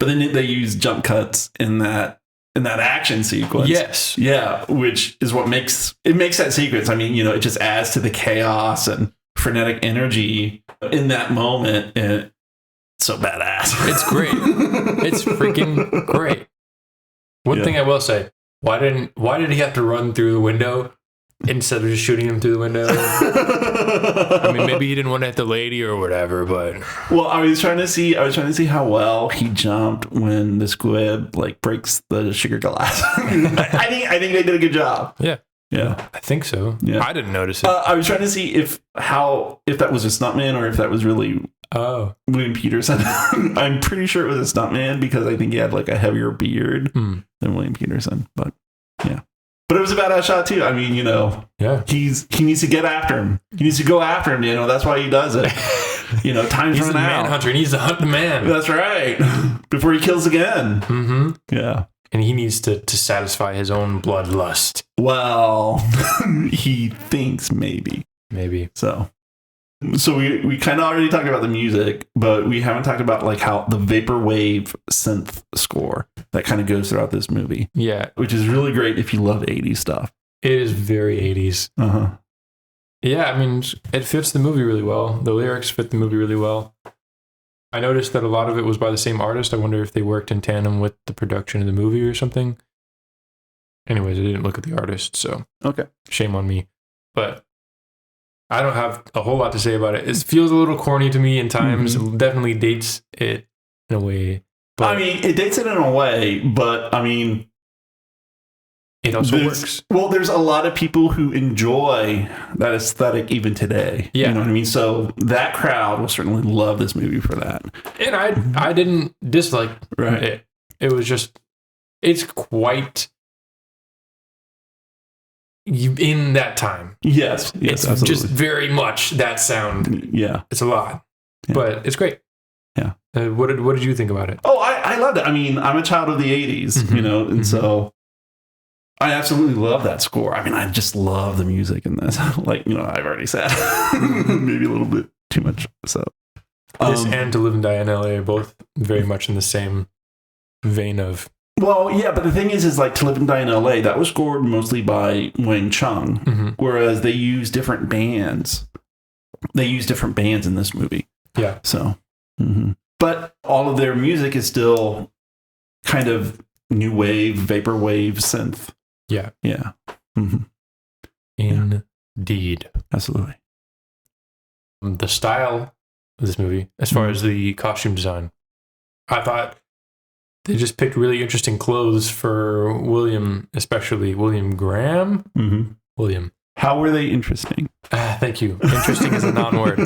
But then they use jump cuts in that action sequence. Yes. Yeah, which is what makes that sequence. I mean, it just adds to the chaos and frenetic energy in that moment. And it's so badass. It's great. It's freaking great. One thing I will say, why did he have to run through the window instead of just shooting him through the window? I mean, maybe he didn't want to hit the lady or whatever, but well, I was trying to see how well he jumped when the squib like breaks the sugar glass. I think they did a good job. Yeah, I think so. Yeah, I didn't notice it. I was trying to see if that was a stuntman or if that was really William Petersen. I'm pretty sure it was a stuntman because I think he had like a heavier beard than William Petersen. But yeah. But it was a badass shot too. I mean, he needs to get after him. He needs to go after him. That's why he does it. Time's running out. Manhunter. He needs to hunt the man. That's right. Before he kills again. Mm-hmm. Yeah. And he needs to satisfy his own bloodlust. Well, he thinks maybe. So we kind of already talked about the music, but we haven't talked about like how the vaporwave synth score that kind of goes throughout this movie. Yeah. Which is really great if you love 80s stuff. It is very 80s. Uh-huh. Yeah, I mean, it fits the movie really well. The lyrics fit the movie really well. I noticed that a lot of it was by the same artist. I wonder if they worked in tandem with the production of the movie or something. Anyways, I didn't look at the artist, so okay, shame on me. But I don't have a whole lot to say about it. It feels a little corny to me in times. It definitely dates it in a way. But I mean, it dates it in a way, but I mean, it also works. Well, there's a lot of people who enjoy that aesthetic even today. Yeah. You know what I mean? So that crowd will certainly love this movie for that. And I didn't dislike it. It was just, it's quite in that time. Yes, it's absolutely. Just very much that sound. Yeah, it's a lot, but it's great. Yeah. What did you think about it? Oh, I loved it. I mean, I'm a child of the 80s, and so I absolutely love that score. I mean, I just love the music in this. Like, I've already said maybe a little bit too much. So this and To Live and Die in LA are both very much in the same vein of. Well, yeah, but the thing is like To Live and Die in LA, that was scored mostly by Wang Chung, whereas they use different bands. They use different bands in this movie. Yeah. So, but all of their music is still kind of new wave, vaporwave synth. Yeah. Yeah. Indeed. Absolutely. The style of this movie, as far as the costume design, I thought they just picked really interesting clothes for William, especially William Graham. Mm-hmm. William. How were they interesting? Thank you. Interesting is a non-word.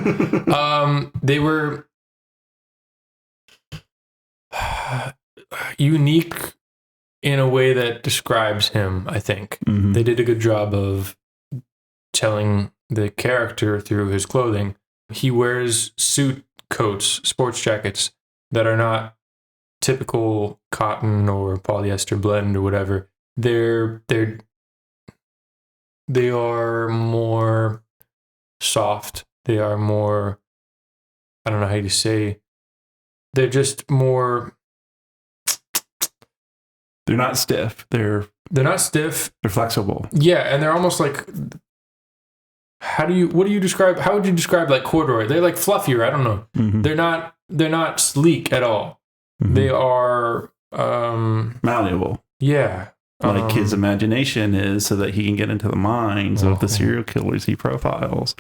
They were unique in a way that describes him, I think. Mm-hmm. They did a good job of telling the character through his clothing. He wears suit coats, sports jackets that are not typical cotton or polyester blend or whatever. They are more soft. They are more, I don't know how you say, they're just more. They're not stiff. They're not stiff. They're flexible. Yeah, and they're almost like, how would you describe like corduroy? They're like fluffier. I don't know. Mm-hmm. They're not sleek at all. Mm-hmm. They are malleable. Yeah. Like his imagination is, so that he can get into the minds of the serial killers he profiles.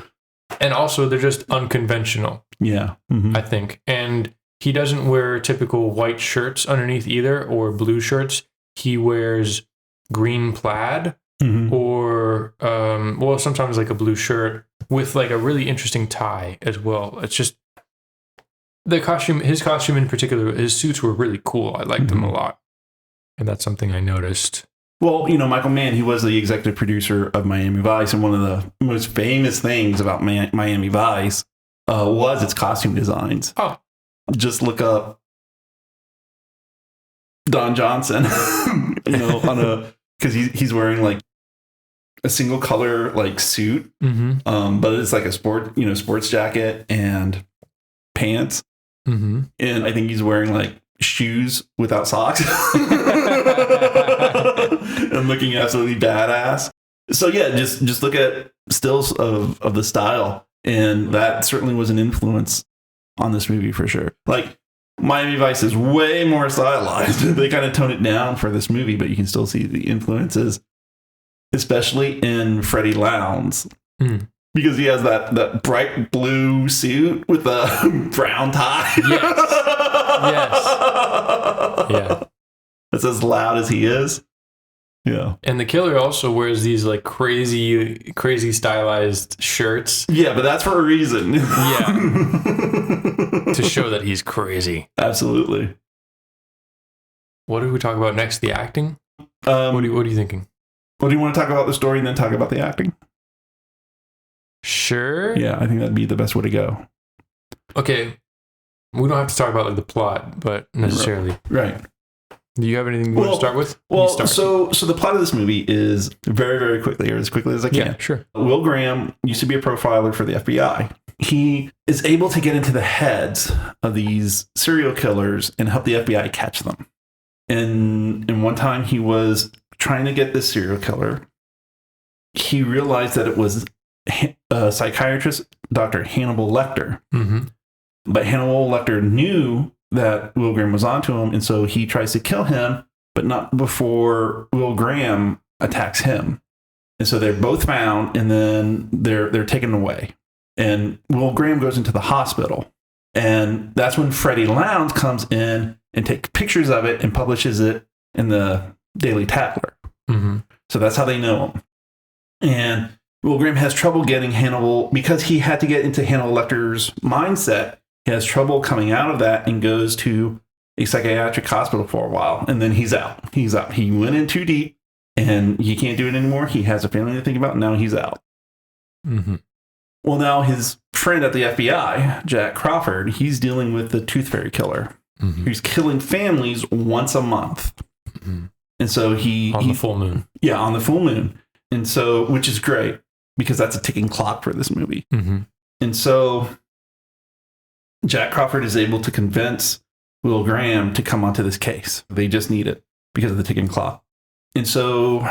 And also, they're just unconventional. Yeah. Mm-hmm. I think. And he doesn't wear typical white shirts underneath either, or blue shirts. He wears green plaid, or, sometimes like a blue shirt with like a really interesting tie as well. It's just the costume, his costume in particular, his suits were really cool. I liked them a lot. And that's something I noticed. Well, Michael Mann, he was the executive producer of Miami Vice, and one of the most famous things about Miami Vice was its costume designs. Oh. Just look up Don Johnson, because he's wearing like a single color like suit, but it's like a sports jacket and pants, and I think he's wearing like shoes without socks and looking absolutely badass. So yeah, just look at stills of the style, and that certainly was an influence on this movie for sure. Like Miami Vice is way more stylized. They kind of tone it down for this movie, but you can still see the influences, especially in Freddie Lowndes. Because he has that bright blue suit with a brown tie. Yes. Yeah. That's as loud as he is. Yeah. And the killer also wears these like crazy stylized shirts. Yeah, but that's for a reason. Yeah. To show that he's crazy. Absolutely. What do we talk about next? The acting? What are you thinking? Well, do you want to talk about the story and then talk about the acting? Sure. Yeah, I think that'd be the best way to go. Okay. We don't have to talk about like the plot, but necessarily. Right. Do you have anything you want to start with? Well, so the plot of this movie is very, very quickly, or as quickly as I can. Yeah, sure. Will Graham used to be a profiler for the FBI. He is able to get into the heads of these serial killers and help the FBI catch them. And one time he was trying to get this serial killer. He realized that it was a psychiatrist, Dr. Hannibal Lecter. But Hannibal Lecter knew that Will Graham was onto him, and so he tries to kill him, but not before Will Graham attacks him. And so they're both found, and then they're taken away. And Will Graham goes into the hospital, and that's when Freddie Lowndes comes in and takes pictures of it and publishes it in the Daily Tatler. So that's how they know him. And Will Graham has trouble getting Hannibal, because he had to get into Hannibal Lecter's mindset. He has trouble coming out of that and goes to a psychiatric hospital for a while. And then he's out. He went in too deep and he can't do it anymore. He has a family to think about. And now he's out. Well, now his friend at the FBI, Jack Crawford, he's dealing with the Tooth Fairy killer. Who's killing families once a month. And so on the full moon. Yeah, on the full moon. And so, which is great because that's a ticking clock for this movie. And so Jack Crawford is able to convince Will Graham to come onto this case. They just need it because of the ticking clock. And so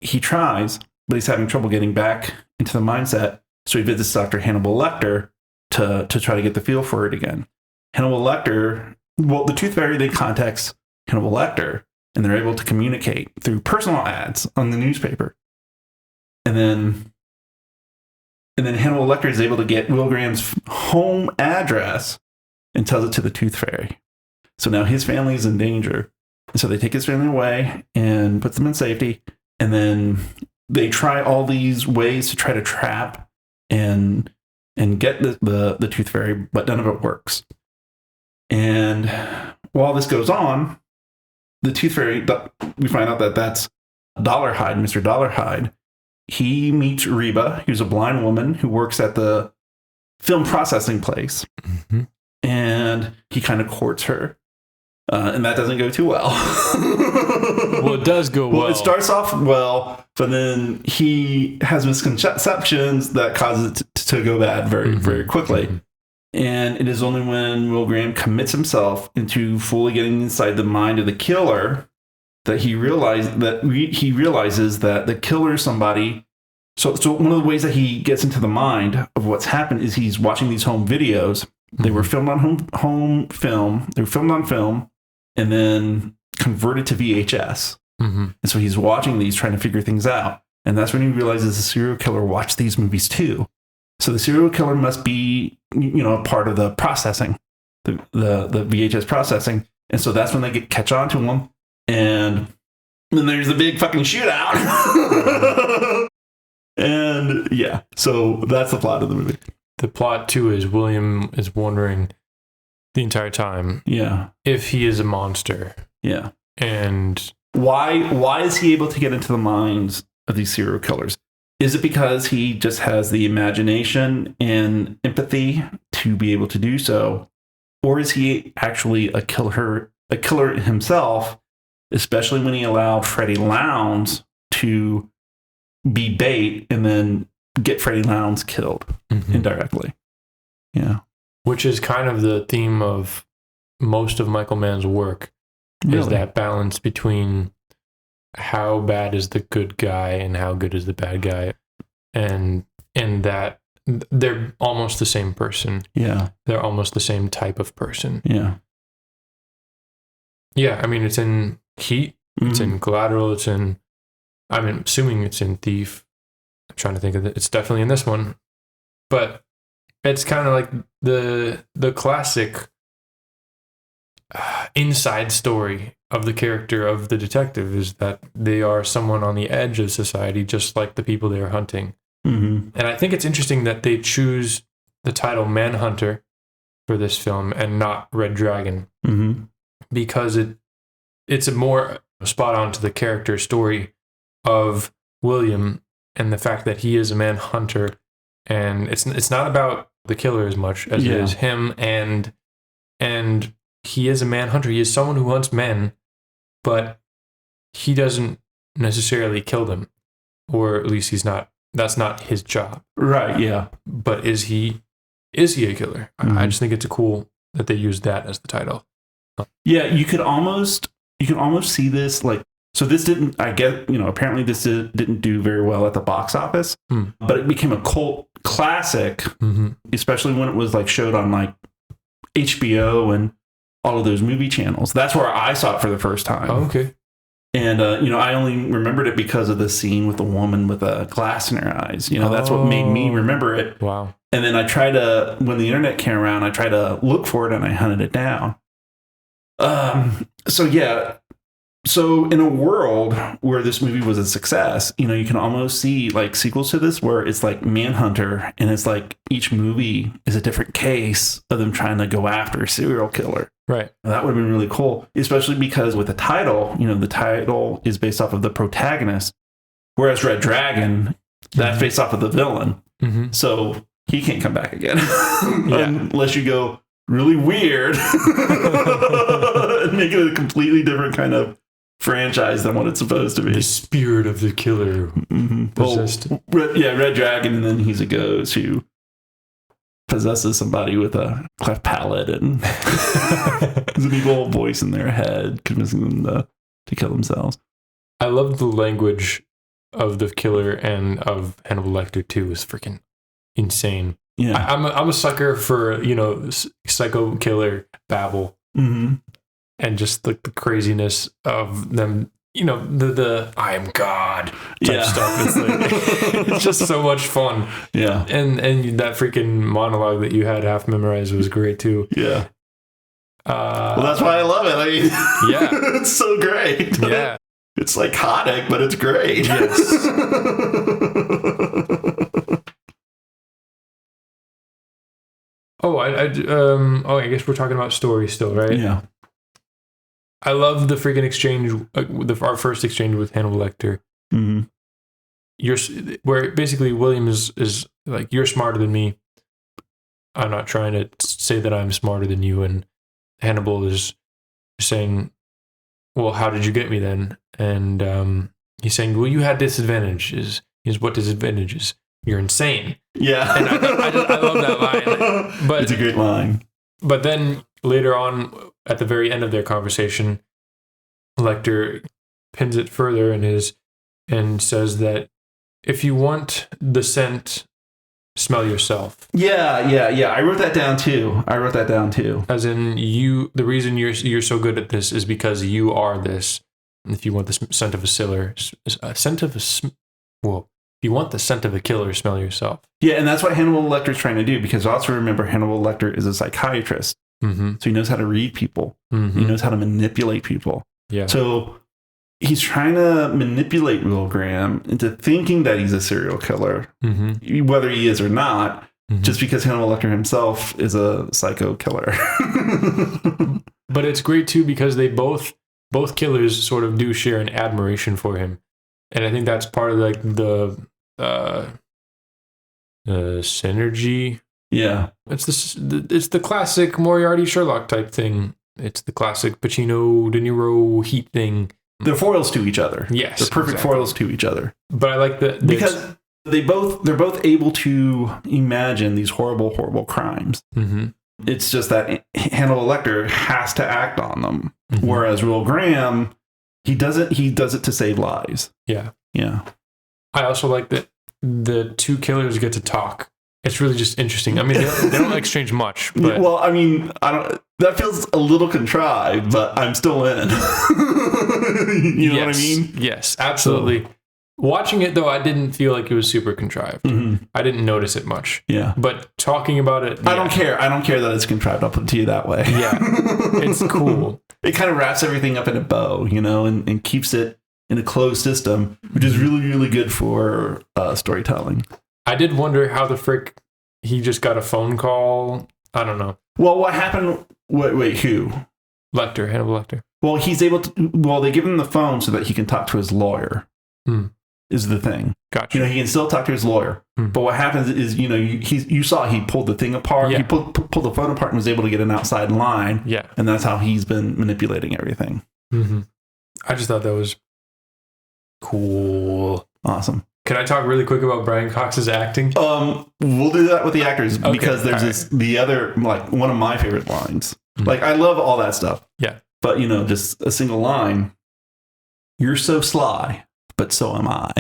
he tries, but he's having trouble getting back into the mindset. So he visits Dr. Hannibal Lecter to try to get the feel for it again. Hannibal Lecter, well, the Tooth Fairy, they contacts Hannibal Lecter, and they're able to communicate through personal ads on the newspaper. And then Hannibal Lecter is able to get Will Graham's home address and tells it to the Tooth Fairy. So now his family is in danger. So they take his family away and put them in safety. And then they try all these ways to try to trap and get the Tooth Fairy, but none of it works. And while this goes on, the Tooth Fairy, we find out that that's Dollarhide, Mr. Dollarhide. He meets Reba, who's a blind woman who works at the film processing place. Mm-hmm. And he kind of courts her. And that doesn't go too well. Well, it does go well. Well, it starts off well, but then he has misconceptions that cause it to go bad very, very quickly. Mm-hmm. And it is only when Will Graham commits himself into fully getting inside the mind of the killer that he realizes that the killer is somebody. So one of the ways that he gets into the mind of what's happened is he's watching these home videos. Mm-hmm. They were filmed on home film. They were filmed on film and then converted to VHS. Mm-hmm. And so he's watching these, trying to figure things out. And that's when he realizes the serial killer watched these movies too. So the serial killer must be, a part of the processing, the VHS processing. And so that's when they catch on to him. And then there's the big fucking shootout. And yeah, so that's the plot of the movie. The plot too is William is wondering the entire time, if he is a monster. Yeah. And why is he able to get into the minds of these serial killers? Is it because he just has the imagination and empathy to be able to do so? Or is he actually a killer himself, especially when he allowed Freddie Lowndes to be bait and then get Freddie Lowndes killed indirectly? Yeah. Which is kind of the theme of most of Michael Mann's work, is that balance between how bad is the good guy and how good is the bad guy, and that they're almost the same person. Yeah, they're almost the same type of person. Yeah. I mean, it's in Heat, it's in Collateral, I'm assuming it's in Thief. I'm trying to think of it. It's definitely in this one, but it's kind of like the classic inside story of the character of the detective, is that they are someone on the edge of society, just like the people they are hunting. Mm-hmm. And I think it's interesting that they choose the title Manhunter for this film and not Red Dragon, because it's a more spot on to the character story of William and the fact that he is a manhunter, and it's not about the killer as much as it is him, and he is a manhunter. He is someone who hunts men, but he doesn't necessarily kill them, or at least that's not his job. Right, yeah. But is he a killer? I just think it's cool that they used that as the title. Yeah, you could almost see this, like, so this didn't, I get, apparently this didn't do very well at the box office, but it became a cult classic, especially when it was like showed on like HBO and all of those movie channels. That's where I saw it for the first time. Oh, okay. And, I only remembered it because of the scene with the woman with a glass in her eyes. That's what made me remember it. Wow. And then when the internet came around, I tried to look for it and I hunted it down. So in a world where this movie was a success, you can almost see like sequels to this where it's like Manhunter, and it's like each movie is a different case of them trying to go after a serial killer. Right. And that would have been really cool, especially because with the title, the title is based off of the protagonist, whereas Red Dragon, that's based off of the villain. So he can't come back again unless you go really weird and make it a completely different kind of franchise than what it's supposed to be. The spirit of the killer possessed. Red Dragon, and then he's a ghost who possesses somebody with a cleft palate and there's an evil voice in their head convincing them to kill themselves. I love the language of the killer and of Hannibal Lecter too. Is freaking insane. Yeah, I'm a sucker for psycho killer babble. And just the craziness of them, the I am God type stuff. It's like it's just so much fun. Yeah. And that freaking monologue that you had half memorized was great too. Yeah. Well, that's why I love it. I mean, Yeah. it's so great. Yeah. It's psychotic, but it's great. Yes. I guess we're talking about story still, right? Yeah. I love the freaking exchange, our first exchange with Hannibal Lecter. Mm-hmm. Where basically William is like, you're smarter than me. I'm not trying to say that I'm smarter than you. And Hannibal is saying, well, how did you get me then? And he's saying, well, you had disadvantages. What disadvantages? You're insane. Yeah. And I love that line. But it's a great line. But then later on, at the very end of their conversation, Lecter pins it further and says that if you want the scent, smell yourself. Yeah. I wrote that down too. As in, the reason you're so good at this is because you are this. And if you want the scent of if you want the scent of a killer, smell yourself. Yeah, and that's what Hannibal Lecter's trying to do, because also remember, Hannibal Lecter is a psychiatrist. Mm-hmm. So he knows how to read people. Mm-hmm. He knows how to manipulate people. Yeah. So he's trying to manipulate Will Graham into thinking that he's a serial killer, mm-hmm. whether he is or not, mm-hmm. just because Hannibal Lecter himself is a psycho killer. But it's great too, because they both killers sort of do share an admiration for him. And I think that's part of like the synergy. Yeah, it's the classic Moriarty Sherlock type thing. It's the classic Pacino De Niro Heat thing. They're foils to each other. Yes, they're perfect foils to each other. But I like that because they're both able to imagine these horrible crimes. Mm-hmm. It's just that Hannibal Lecter has to act on them, mm-hmm. whereas Will Graham, he does it to save lives. Yeah. I also like that the two killers get to talk. It's really just interesting. I mean, they don't exchange much. But well, I mean, that feels a little contrived, but I'm still in. You know what I mean? Yes, absolutely. So, watching it, though, I didn't feel like it was super contrived. Mm-hmm. I didn't notice it much. Yeah. But talking about it... I don't care. I don't care that it's contrived. I'll put it to you that way. Yeah. It's cool. It kind of wraps everything up in a bow, and keeps it in a closed system, which is really, really good for storytelling. I did wonder how the frick he just got a phone call. I don't know. Well, what happened? Wait, who? Hannibal Lecter. Well, he's able to. Well, they give him the phone so that he can talk to his lawyer. Is the thing. Gotcha. He can still talk to his lawyer. But what happens is, you saw he pulled the thing apart. Yeah. He pulled the phone apart and was able to get an outside line. Yeah. And that's how he's been manipulating everything. Mm-hmm. I just thought that was cool. Awesome. Can I talk really quick about Brian Cox's acting? We'll do that with the actors, because there's the other, like, one of my favorite lines. Like, I love all that stuff. Yeah. But, just a single line. You're so sly, but so am I.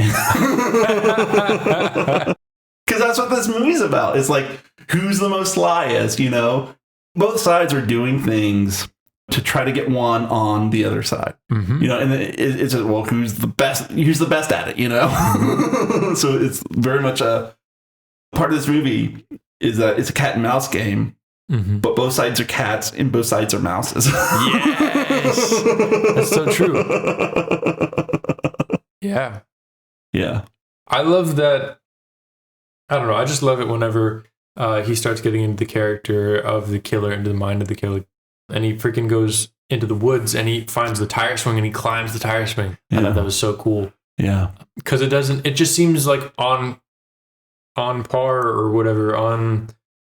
Because that's what this movie's about. It's like, who's the most slyest, Both sides are doing things to try to get one on the other side. Mm-hmm. And it's just, well, who's the best at it, Mm-hmm. So it's very much a part of this movie is that it's a cat and mouse game. Mm-hmm. But both sides are cats and both sides are mouses. Yes! That's so true. Yeah. Yeah. I love that. I don't know. I just love it whenever he starts getting into the character of the killer, into the mind of the killer. And he freaking goes into the woods and he finds the tire swing and he climbs the tire swing. Yeah. I thought that was so cool. Yeah. Because it just seems like on par or whatever, on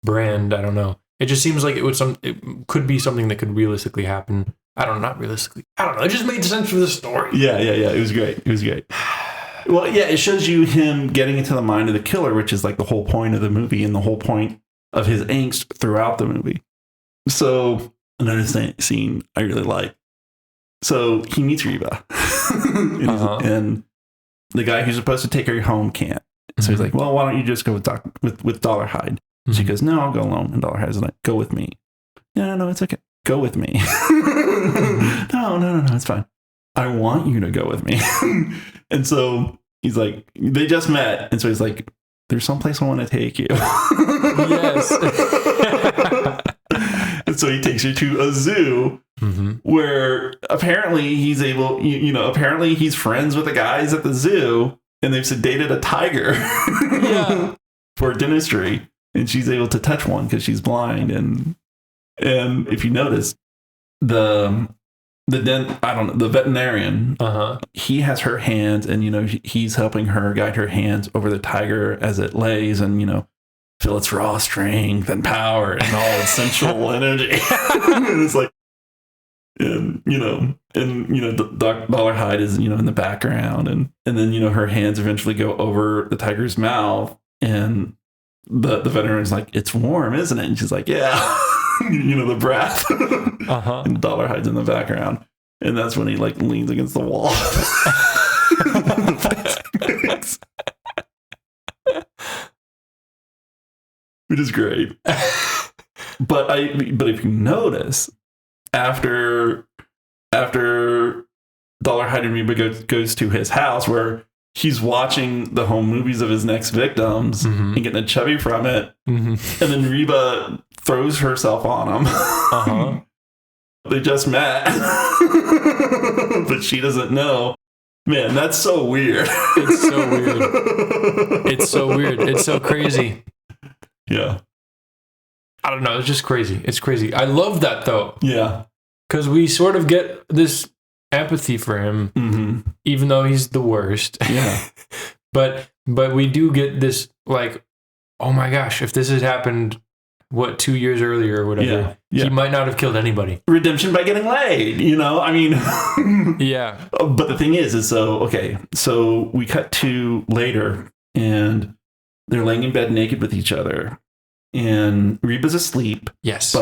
brand. I don't know. It just seems like it could be something that could realistically happen. Not realistically. I don't know. It just made sense for the story. Yeah. It was great. Well, yeah, it shows you him getting into the mind of the killer, which is like the whole point of the movie and the whole point of his angst throughout the movie. So another scene I really like. So he meets Reba. And the guy who's supposed to take her home can't. So he's like, well, why don't you just go with Dollarhide? She goes, no, I'll go alone. And Dollarhide's like, go with me. No, it's okay. Go with me. No, it's fine. I want you to go with me. And so he's like, they just met. And so he's like, there's someplace I want to take you. Yes. And So he takes her to a zoo where apparently he's able, apparently he's friends with the guys at the zoo and they've sedated a tiger for dentistry. And she's able to touch one because she's blind. And if you notice, the veterinarian, he has her hands and, he's helping her guide her hands over the tiger as it lays and, feel its raw strength and power and all its sensual energy. And it's like, Dollarhide is, in the background and then, her hands eventually go over the tiger's mouth and the veterinarian's like, it's warm, isn't it? And she's like, yeah, the breath. And Dollarhide's in the background. And that's when he like leans against the wall. Which is great. But if you notice, after Dollarhide and Reba goes to his house where he's watching the home movies of his next victims and getting a chubby from it, and then Reba throws herself on him. They just met, but she doesn't know. Man, that's so weird. It's so weird. It's so weird. It's so crazy. Yeah. I don't know. It's just crazy. It's crazy. I love that though. Yeah. Because we sort of get this empathy for him, even though he's the worst. Yeah. but we do get this like, oh my gosh, if this had happened, 2 years earlier or whatever, he might not have killed anybody. Redemption by getting laid, I mean. Yeah. But the thing is so we cut to later and they're laying in bed naked with each other and Reba's asleep. Yes.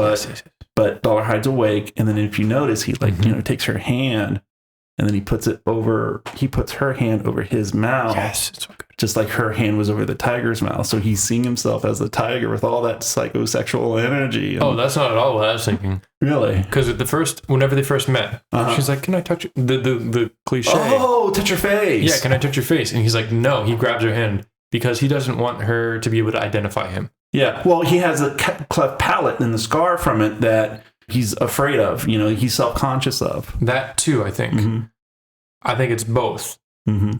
But Dollarhide's awake. And then if you notice, he takes her hand and then he puts her hand over his mouth. Yes. It's so good. Just like her hand was over the tiger's mouth. So he's seeing himself as the tiger with all that psychosexual energy. And that's not at all what I was thinking. Really? Because whenever they first met, she's like, can I touch the cliche? Oh, touch your face. Yeah, can I touch your face? And he's like, no, he grabs her hand because he doesn't want her to be able to identify him. Yeah. Well, he has a cleft palate and the scar from it that he's afraid of, he's self-conscious of. That too, I think. I think it's both.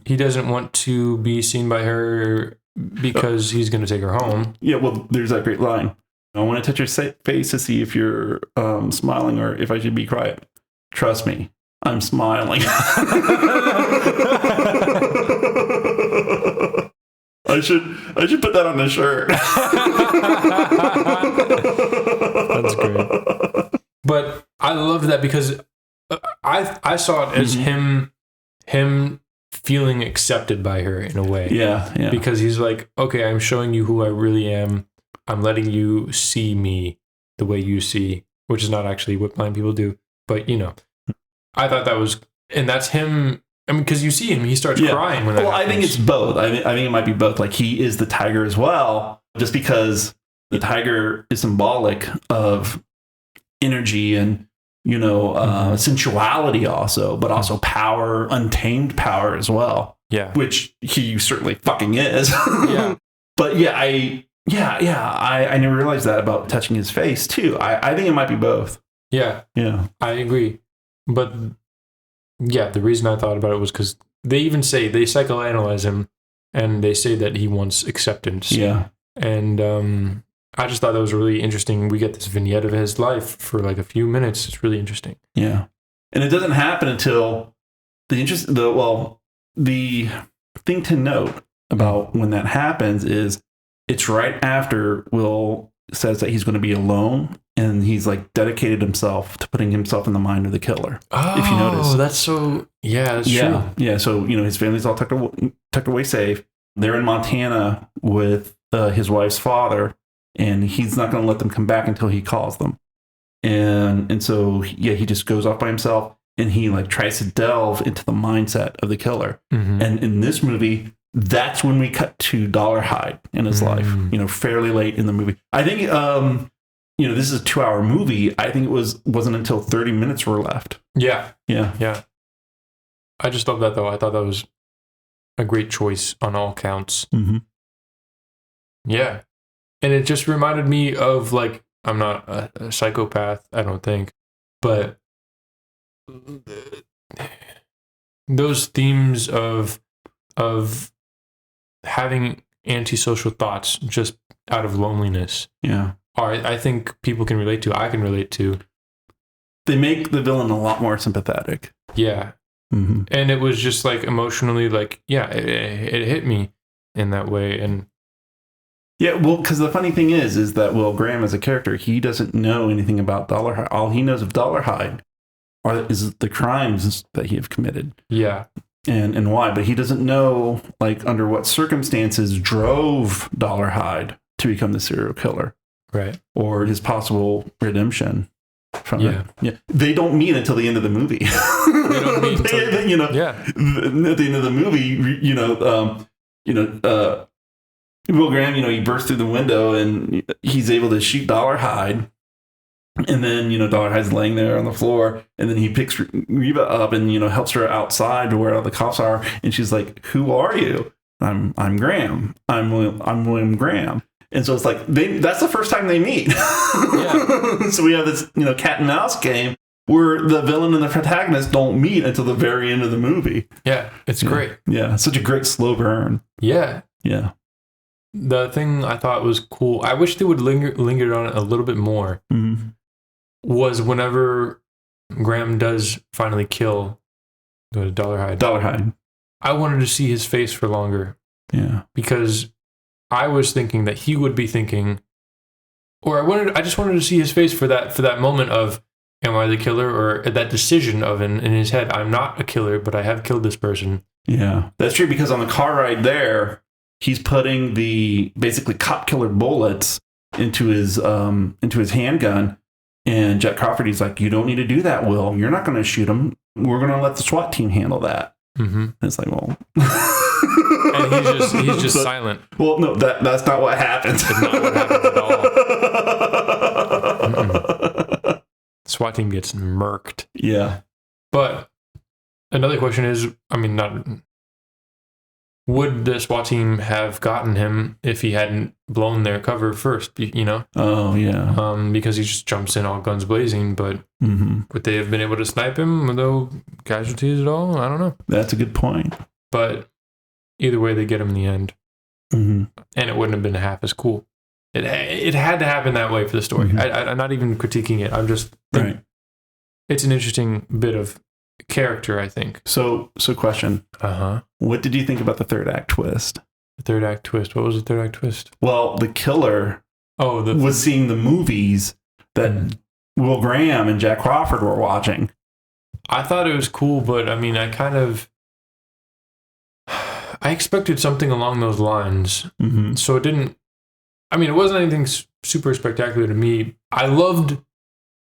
He doesn't want to be seen by her because he's going to take her home. Yeah, well, there's that great line. I want to touch your face to see if you're smiling or if I should be quiet. Trust me, I'm smiling. I should put that on the shirt. That's great. But I love that because I saw it as him feeling accepted by her in a way. Yeah. Because he's like, okay, I'm showing you who I really am. I'm letting you see me the way you see, which is not actually what blind people do. But, I thought that was, and that's him. I mean, because you see him, he starts crying when that happens. I think it's both. I think it might be both. Like, he is the tiger as well, just because the tiger is symbolic of energy and, sensuality also, but also power, untamed power as well. Yeah. Which he certainly fucking is. Yeah. But I never realized that about touching his face too. I think it might be both. Yeah. Yeah. I agree. But yeah, the reason I thought about it was because they even say, they psychoanalyze him and they say that he wants acceptance. Yeah. And I just thought that was really interesting. We get this vignette of his life for like a few minutes. It's really interesting. Yeah. And it doesn't happen until the thing to note about when that happens is it's right after Will says that he's going to be alone and he's like dedicated himself to putting himself in the mind of the killer. Oh, if you notice. That's true. Yeah. So, his family's all tucked away safe. They're in Montana with his wife's father. And he's not going to let them come back until he calls them. And so, he just goes off by himself and he like tries to delve into the mindset of the killer. And in this movie, that's when we cut to Dollarhide in his life, fairly late in the movie. I think, this is a 2-hour movie. I think it wasn't until 30 minutes were left. Yeah. Yeah. I just love that though. I thought that was a great choice on all counts. Yeah. And it just reminded me of like I'm not a psychopath, I don't think. But those themes of having antisocial thoughts just out of loneliness, I think people can relate to. I can relate to. They make the villain a lot more sympathetic. Yeah. Mm-hmm. And it was just like emotionally, like, it hit me in that way. And yeah, well, because the funny thing is that Will Graham as a character, he doesn't know anything about Dollarhide. All he knows of Dollarhide is the crimes that he have committed. Yeah. And why, but he doesn't know like under what circumstances drove Dollarhide to become the serial killer. Right. Or his possible redemption. From it. Yeah. They don't meet until the end of the movie. They don't meet until, at the end of the movie, Will Graham, he bursts through the window and he's able to shoot Dollarhide. And then, Dollarhide's laying there on the floor, and then he picks Reba up and, helps her outside to where all the cops are. And she's like, "Who are you?" I'm Graham. I'm William Graham. And so it's like, that's the first time they meet. Yeah. So we have this, cat and mouse game where the villain and the protagonist don't meet until the very end of the movie. Yeah. It's great. Yeah. Such a great slow burn. Yeah. Yeah. The thing I thought was cool, I wish they would linger on it a little bit more. Mm-hmm. Was whenever Graham does finally kill the Dollarhide, I wanted to see his face for longer. Yeah. Because I was thinking that he would be thinking, or I just wanted to see his face for that moment of, am I the killer? Or that decision of in his head, I'm not a killer, but I have killed this person. Yeah. That's true, because on the car ride there, he's putting the basically cop killer bullets into his handgun. And Jack Crawford, he's like, "You don't need to do that, Will. You're not going to shoot him. We're going to let the SWAT team handle that." Mm-hmm. And it's like, well, and he's just silent. Well, no, that's not what happens. It's not what happens at all. Mm-mm. SWAT team gets murked. Yeah. But another question is, would the SWAT team have gotten him if he hadn't blown their cover first, Oh, yeah. Because he just jumps in all guns blazing, but would they have been able to snipe him with no casualties at all? I don't know. That's a good point. But either way, they get him in the end. Mm-hmm. And it wouldn't have been half as cool. It had to happen that way for the story. Mm-hmm. I'm not even critiquing it. I'm just thinking it's an interesting bit of character, I think. So question. What did you think about the third act twist? The third act twist. What was the third act twist? Well, the killer was seeing the movies that Will Graham and Jack Crawford were watching. I thought it was cool, but I expected something along those lines. Mm-hmm. So it didn't. It wasn't anything super spectacular to me. I loved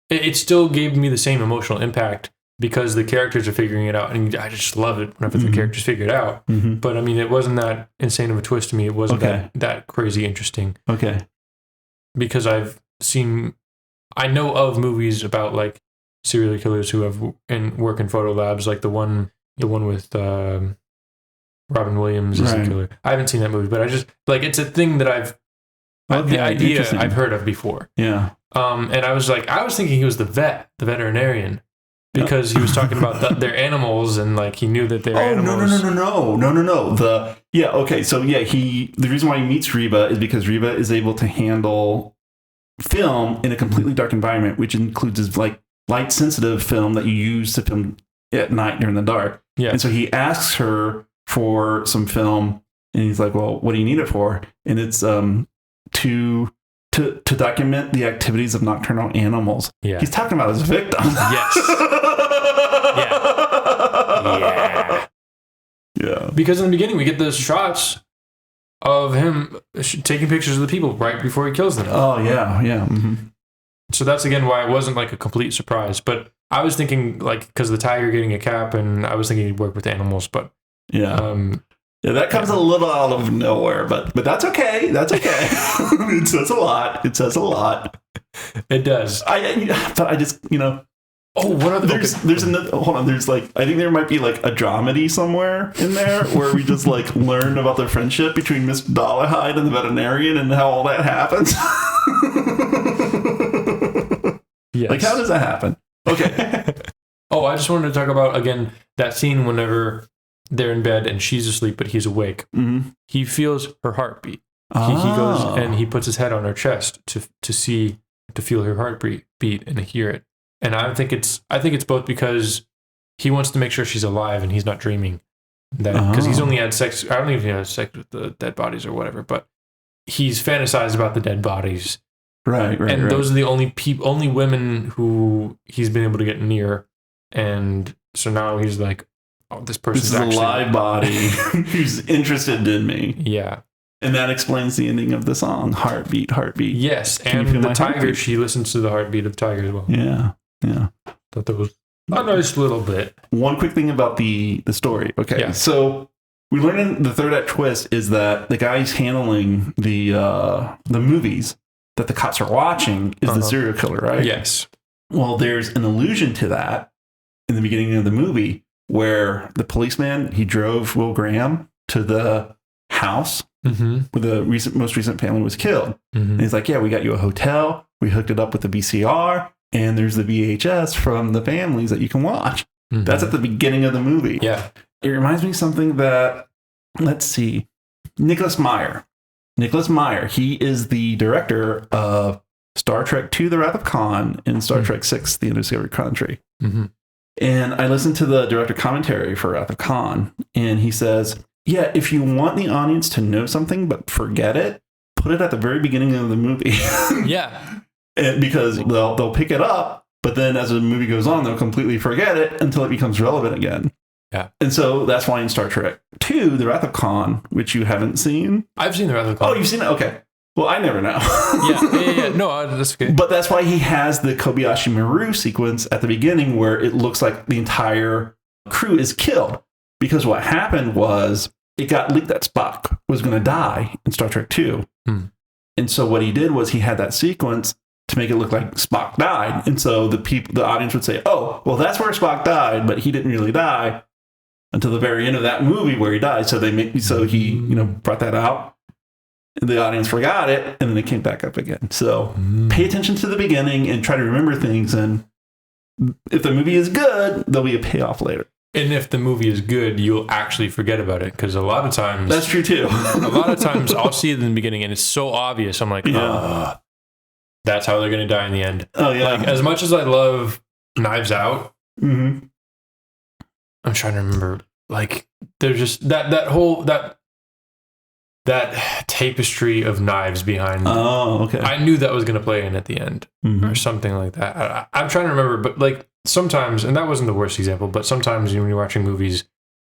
it. It still gave me the same emotional impact, because the characters are figuring it out, and I just love it whenever the characters figure it out. Mm-hmm. But it wasn't that insane of a twist to me. It wasn't that crazy interesting. Okay. Because I know of movies about like serial killers who have work in photo labs, like the one with Robin Williams as a killer. I haven't seen that movie, but I just it's a thing that the idea I've heard of before. Yeah. And I was thinking he was the veterinarian. Because he was talking about their animals, and he knew that they're animals. No. So the reason why he meets Reba is because Reba is able to handle film in a completely dark environment, which includes his light sensitive film that you use to film at night during the dark. Yeah. And so he asks her for some film, and he's like, "Well, what do you need it for?" And it's to document the activities of nocturnal animals. Yeah. He's talking about his victim. Yes. Yeah. Because in the beginning, we get those shots of him taking pictures of the people right before he kills them. Oh, yeah. Mm-hmm. So that's, again, why it wasn't a complete surprise. But I was thinking, because of the tiger getting a cap, and I was thinking he'd work with animals, but... Yeah. Yeah, that comes a little out of nowhere, but that's okay. That's okay. It says a lot. It does. I just, Oh, what other? There's another. Hold on. There's I think there might be a dramedy somewhere in there where we just learn about the friendship between Miss Dollarhide and the veterinarian and how all that happens. Yes. Like, how does that happen? Okay. Oh, I just wanted to talk about, again, that scene whenever they're in bed and she's asleep, but he's awake. Mm-hmm. He feels her heartbeat. He goes and he puts his head on her chest to feel her heartbeat and to hear it. And I think it's both because he wants to make sure she's alive and he's not dreaming. Because he's only had sex. I don't even know if he had sex with the dead bodies or whatever, but he's fantasized about the dead bodies. Right. And those are the only women who he's been able to get near. And so now he's like, oh, this person's actually a live body who's interested in me. Yeah. And that explains the ending of the song, Heartbeat, Heartbeat. Yes, and the tiger, heartbeat? She listens to the heartbeat of the tiger as well. Yeah. Thought that was a nice little bit. One quick thing about the story. Okay, yeah. So we learned in the third act twist is that the guy who's handling the movies that the cops are watching is the serial killer, right? Yes. Well, there's an allusion to that in the beginning of the movie where the policeman, he drove Will Graham to the house where the most recent family was killed. And he's like, yeah, we got you a hotel. We hooked it up with the VCR. And there's the VHS from the families that you can watch. That's at the beginning of the movie. Yeah. It reminds me of something that, let's see, Nicholas Meyer, he is the director of Star Trek II, The Wrath of Khan, and Star Trek VI, The Undiscovered Country. And I listened to the director commentary for Wrath of Khan, and he says, yeah, if you want the audience to know something but forget it, put it at the very beginning of the movie. Yeah. Because they'll pick it up, but then as the movie goes on, they'll completely forget it until it becomes relevant again. Yeah. And so that's why in Star Trek II, The Wrath of Khan, which you haven't seen. I've seen The Wrath of Khan. Oh, you've seen it? Okay. Well, I never know. Yeah. No, that's okay. But that's why he has the Kobayashi Maru sequence at the beginning where it looks like the entire crew is killed. Because what happened was it got leaked that Spock was going to die in Star Trek II. And so what he did was he had that sequence to make it look like Spock died. And so the audience would say, oh, well, that's where Spock died, but he didn't really die until the very end of that movie where he died. So he brought that out. The audience forgot it, and then it came back up again. So pay attention to the beginning and try to remember things. And if the movie is good, there'll be a payoff later. And if the movie is good, you'll actually forget about it. Because a lot of times... That's true, too. A lot of times I'll see it in the beginning, and it's so obvious. I'm like, that's how they're going to die in the end. Oh, yeah. Like, as much as I love Knives Out, I'm trying to remember. Like, there's just that tapestry of knives behind. Oh, okay. I knew that was going to play in at the end or something like that. I'm trying to remember, but like sometimes, and that wasn't the worst example, but sometimes when you're watching movies,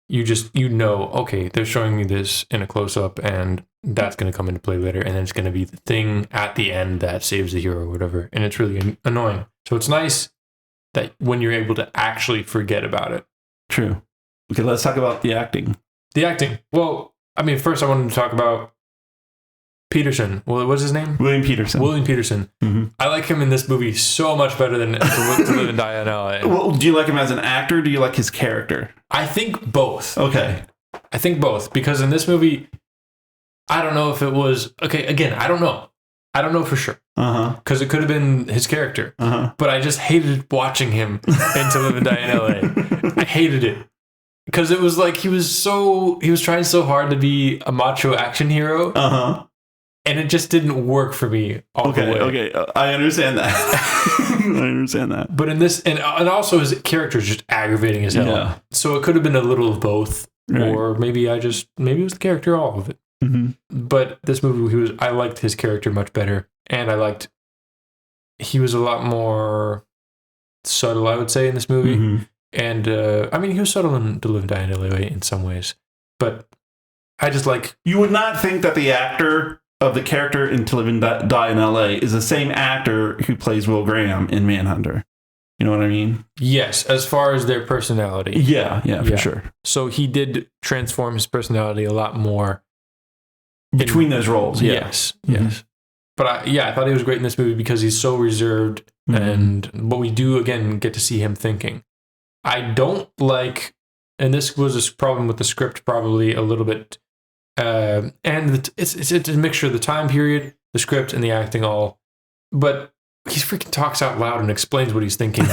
okay, they're showing me this in a close up and that's going to come into play later. And then it's going to be the thing at the end that saves the hero or whatever. And it's really annoying. So it's nice that when you're able to actually forget about it. True. Okay, let's talk about the acting. Well, I mean, first I wanted to talk about Petersen. Well, what's his name? William Petersen. I like him in this movie so much better than To Live and Die in LA. Well, do you like him as an actor or do you like his character? I think both. Okay. I think both. Because in this movie, I don't know if it was... Okay, again, I don't know. I don't know for sure. Because it could have been his character. But I just hated watching him in To Live and Die in LA. I hated it. Because it was like he was trying so hard to be a macho action hero. And it just didn't work for me all the way. Okay, I understand that. But in this, and also his character is just aggravating as hell. Yeah. So it could have been a little of both. Right. Or maybe it was the character, all of it. But this movie, I liked his character much better. And he was a lot more subtle, I would say, in this movie. And, I mean, he was subtle in To Live and Die in LA in some ways. But I just like... You would not think that the actor of the character in To Live and Die in LA is the same actor who plays Will Graham in Manhunter. You know what I mean? Yes, as far as their personality. Yeah, for sure. So he did transform his personality a lot more. Between those roles, Yes. But I thought he was great in this movie because he's so reserved. But we do, again, get to see him thinking. I don't like, and this was a problem with the script probably a little bit, and it's a mixture of the time period, the script, and the acting all. But he freaking talks out loud and explains what he's thinking.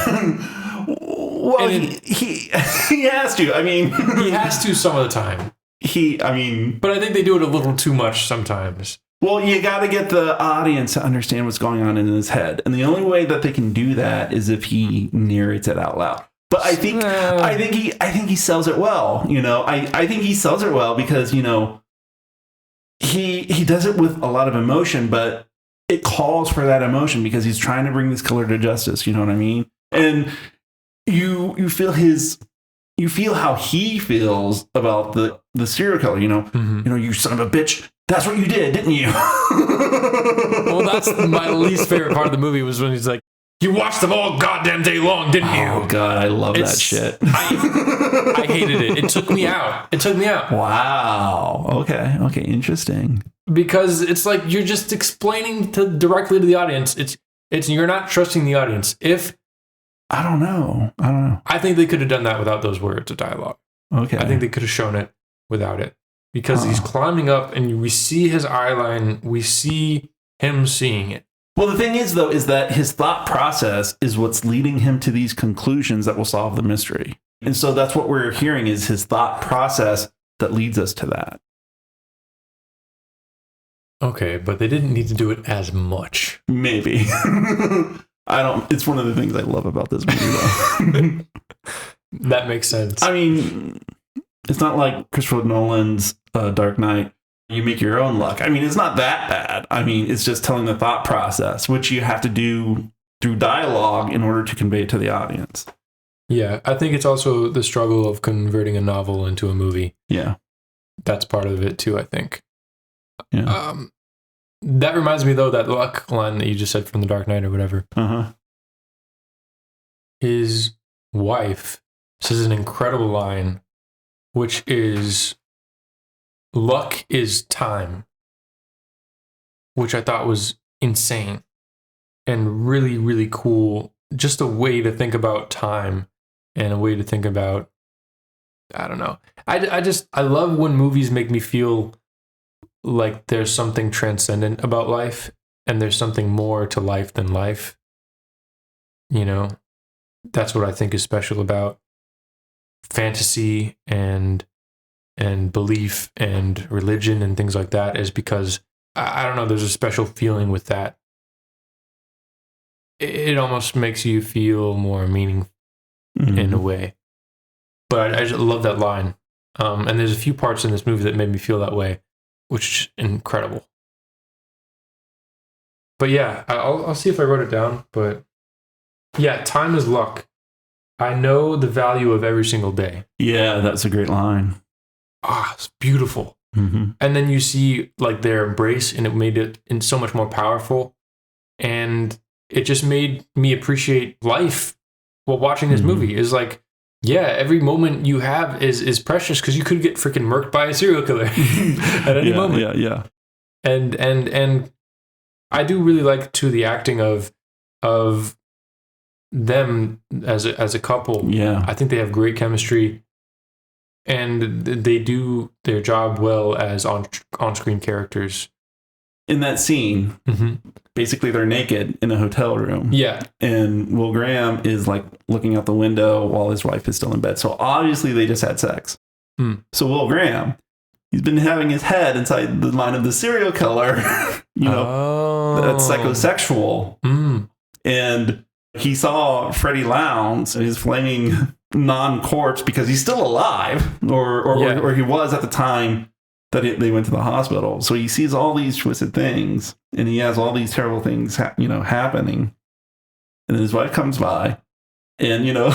Well, he has to. I mean, he has to some of the time. But I think they do it a little too much sometimes. Well, you got to get the audience to understand what's going on in his head, and the only way that they can do that is if he narrates it out loud. But I think he sells it well. You know, I think he sells it well because, you know, he does it with a lot of emotion, but it calls for that emotion because he's trying to bring this killer to justice. You know what I mean? And you feel how he feels about the serial killer. You know, you know, you son of a bitch. That's what you did, didn't you? Well, that's my least favorite part of the movie was when he's like, you watched them all goddamn day long, didn't you? Oh, God, I love that shit. I hated it. It took me out. Wow. Okay, interesting. Because it's like you're just explaining directly to the audience. It's you're not trusting the audience. I don't know. I think they could have done that without those words of dialogue. Okay. I think they could have shown it without it. Because he's climbing up and we see his eye line. We see him seeing it. Well, the thing is, though, is that his thought process is what's leading him to these conclusions that will solve the mystery. And so that's what we're hearing is his thought process that leads us to that. Okay, but they didn't need to do it as much. Maybe. It's one of the things I love about this movie, though. That makes sense. I mean, it's not like Christopher Nolan's Dark Knight. You make your own luck. I mean, it's not that bad. I mean, it's just telling the thought process, which you have to do through dialogue in order to convey it to the audience. Yeah, I think it's also the struggle of converting a novel into a movie. Yeah. That's part of it too, I think. Yeah. That reminds me, though, that luck line that you just said from The Dark Knight or whatever. Uh-huh. His wife says an incredible line, which is, luck is time, which I thought was insane and really, really cool. Just a way to think about time and a way to think about, I don't know. I love when movies make me feel like there's something transcendent about life and there's something more to life than life. You know, that's what I think is special about fantasy and belief and religion and things like that, is because I don't know, there's a special feeling with that. It almost makes you feel more meaning in a way. But I just love that line. And there's a few parts in this movie that made me feel that way, which is incredible. But yeah, I'll see if I wrote it down. But yeah, time is luck. I know the value of every single day. Yeah, that's a great line. It's beautiful. Mm-hmm. And then you see like their embrace, and it made it so much more powerful. And it just made me appreciate life while watching this movie. Is like, yeah, every moment you have is precious because you could get freaking murked by a serial killer at any moment. Yeah. And I do really like too the acting of them as a couple. Yeah, I think they have great chemistry, and they do their job well as on-screen characters. In that scene, basically they're naked in a hotel room. Yeah. And Will Graham is like looking out the window while his wife is still in bed. So obviously they just had sex. So Will Graham, he's been having his head inside the mind of the serial killer, that's psychosexual. And he saw Freddie Lowndes, his flaming non-corpse, because he's still alive, or he was at the time that they went to the hospital. So he sees all these twisted things, and he has all these terrible things, happening. And then his wife comes by, and well,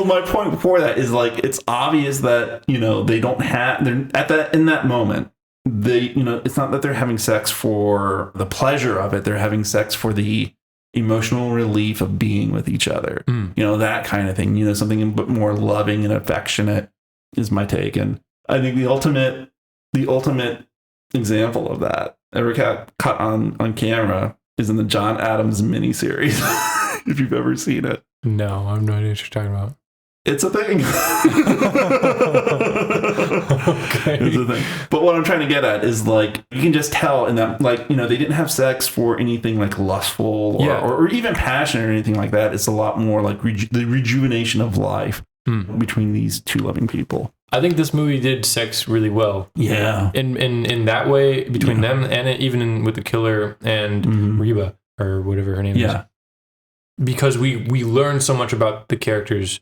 my point before that is like, it's obvious that they don't have. They're in that moment. They it's not that they're having sex for the pleasure of it. They're having sex for the emotional relief of being with each other. That kind of thing. Something a bit more loving and affectionate is my take. And I think the ultimate example of that ever caught on camera is in the John Adams miniseries. If you've ever seen it. No, I have no idea what you're talking about. It's a thing. Okay. That's the thing. But what I'm trying to get at is like you can just tell in that like they didn't have sex for anything like lustful or even passionate or anything like that. It's a lot more like the rejuvenation of life between these two loving people. I think this movie did sex really well. Yeah. In that way between them and even with the killer and Reba or whatever her name is. Because we learn so much about the characters